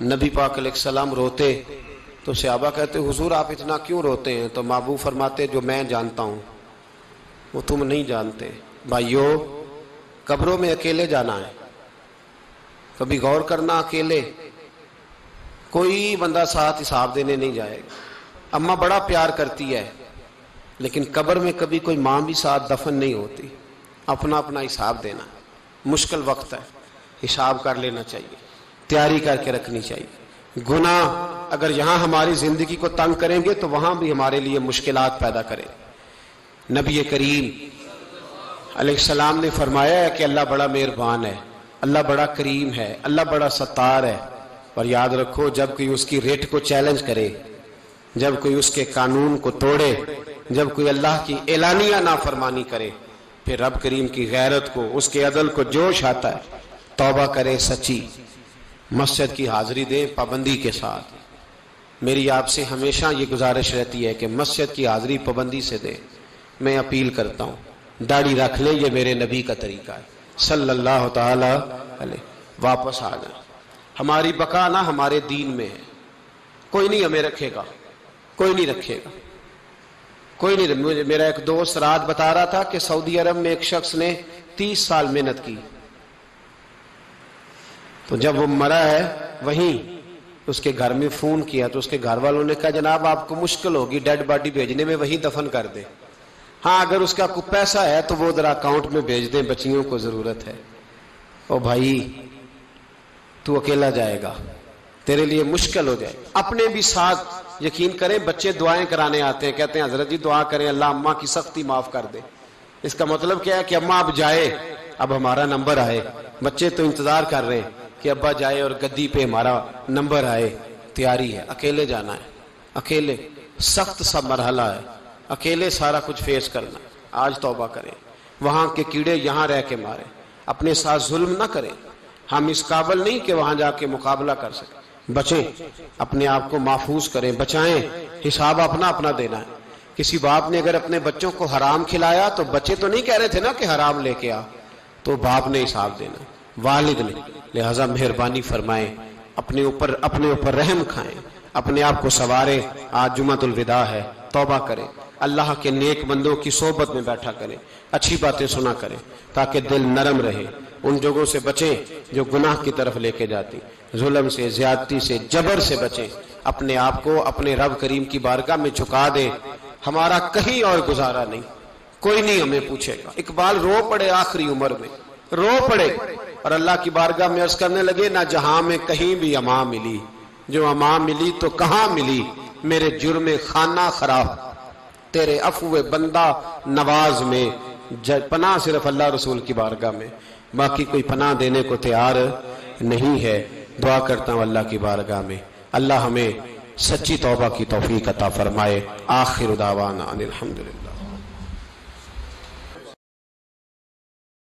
S1: نبی پاک علیہ السلام روتے تو صحابہ کہتے حضور آپ اتنا کیوں روتے ہیں؟ تو محبوب فرماتے جو میں جانتا ہوں وہ تم نہیں جانتے. بھائیو قبروں میں اکیلے جانا ہے، کبھی غور کرنا، اکیلے کوئی بندہ ساتھ حساب دینے نہیں جائے گا. اماں بڑا پیار کرتی ہے لیکن قبر میں کبھی کوئی ماں بھی ساتھ دفن نہیں ہوتی. اپنا اپنا حساب دینا، مشکل وقت ہے، حساب کر لینا چاہیے، تیاری کر کے رکھنی چاہیے. گناہ اگر یہاں ہماری زندگی کو تنگ کریں گے تو وہاں بھی ہمارے لیے مشکلات پیدا کریں. نبی کریم علیہ السلام نے فرمایا ہے کہ اللہ بڑا مہربان ہے، اللہ بڑا کریم ہے، اللہ بڑا ستار ہے. اور یاد رکھو جب کوئی اس کی ریٹ کو چیلنج کرے، جب کوئی اس کے قانون کو توڑے، جب کوئی اللہ کی اعلانیہ نافرمانی کرے، پھر رب کریم کی غیرت کو، اس کے عدل کو جوش آتا ہے. توبہ کرے سچی، مسجد کی حاضری دیں پابندی کے ساتھ. میری آپ سے ہمیشہ یہ گزارش رہتی ہے کہ مسجد کی حاضری پابندی سے دیں. میں اپیل کرتا ہوں داڑھی رکھ لیں، یہ میرے نبی کا طریقہ ہے صلی اللہ تعالی علیہ. واپس آ جائیں. ہماری بقا نہ ہمارے دین میں ہے. کوئی نہیں ہمیں رکھے گا، کوئی نہیں رکھے گا، کوئی نہیں. میرا ایک دوست رات بتا رہا تھا کہ سعودی عرب میں ایک شخص نے 30 سال محنت کی، تو جب وہ مرا ہے وہیں اس کے گھر میں فون کیا تو اس کے گھر والوں نے کہا جناب آپ کو مشکل ہوگی ڈیڈ باڈی بھیجنے میں، وہیں دفن کر دیں، ہاں اگر اس کا کوئی پیسہ ہے تو وہ ذرا اکاؤنٹ میں بھیج دیں، بچیوں کو ضرورت ہے۔ او بھائی تو اکیلا جائے گا، تیرے لیے مشکل ہو جائے۔ اپنے بھی ساتھ یقین کریں، بچے دعائیں کرانے آتے ہیں، کہتے ہیں حضرت جی دعا کریں اللہ اماں کی سختی معاف کر دے۔ اس کا مطلب کیا ہے کہ اماں اب جائے، اب ہمارا نمبر آئے۔ بچے تو انتظار کر رہے ہیں کہ ابا جائے اور گدی پہ ہمارا نمبر آئے، تیاری ہے۔ اکیلے جانا ہے، اکیلے، سخت سا مرحلہ ہے، اکیلے سارا کچھ فیس کرنا۔ آج توبہ کریں، وہاں کے کیڑے یہاں رہ کے مارے، اپنے ساتھ ظلم نہ کریں۔ ہم اس قابل نہیں کہ وہاں جا کے مقابلہ کر سکیں۔ بچیں، اپنے آپ کو محفوظ کریں، بچائیں، حساب اپنا اپنا دینا ہے۔ کسی باپ نے اگر اپنے بچوں کو حرام کھلایا تو بچے تو نہیں کہہ رہے تھے نا کہ حرام لے کے آ، تو باپ نے حساب دینا، والد نے۔ لہذا مہربانی فرمائیں، اپنے اوپر رحم کھائیں، اپنے آپ کو سنواریں۔ آج جمعۃ الوداع ہے، توبہ کریں، اللہ کے نیک بندوں کی صحبت میں بیٹھا کریں، اچھی باتیں سنا کریں تاکہ دل نرم رہے۔ ان جگہوں سے بچیں جو گناہ کی طرف لے کے جاتی، ظلم سے، زیادتی سے، جبر سے بچیں۔ اپنے آپ کو اپنے رب کریم کی بارگاہ میں جھکا دیں۔ ہمارا کہیں اور گزارا نہیں، کوئی نہیں ہمیں پوچھے گا۔ اقبال رو پڑے آخری عمر میں، رو پڑے اور اللہ کی بارگاہ میں عرض کرنے لگے نہ جہاں میں کہیں بھی امان ملی، جو امان ملی تو کہاں ملی، میرے جرم خانہ خراب، تیرے عفو بندہ نواز میں، پناہ صرف اللہ رسول کی بارگاہ میں، باقی کوئی پناہ دینے کو تیار نہیں ہے۔ دعا کرتا ہوں اللہ کی بارگاہ میں اللہ ہمیں سچی توبہ کی توفیق عطا فرمائے۔ آخر دعوانا ان الحمدللہ۔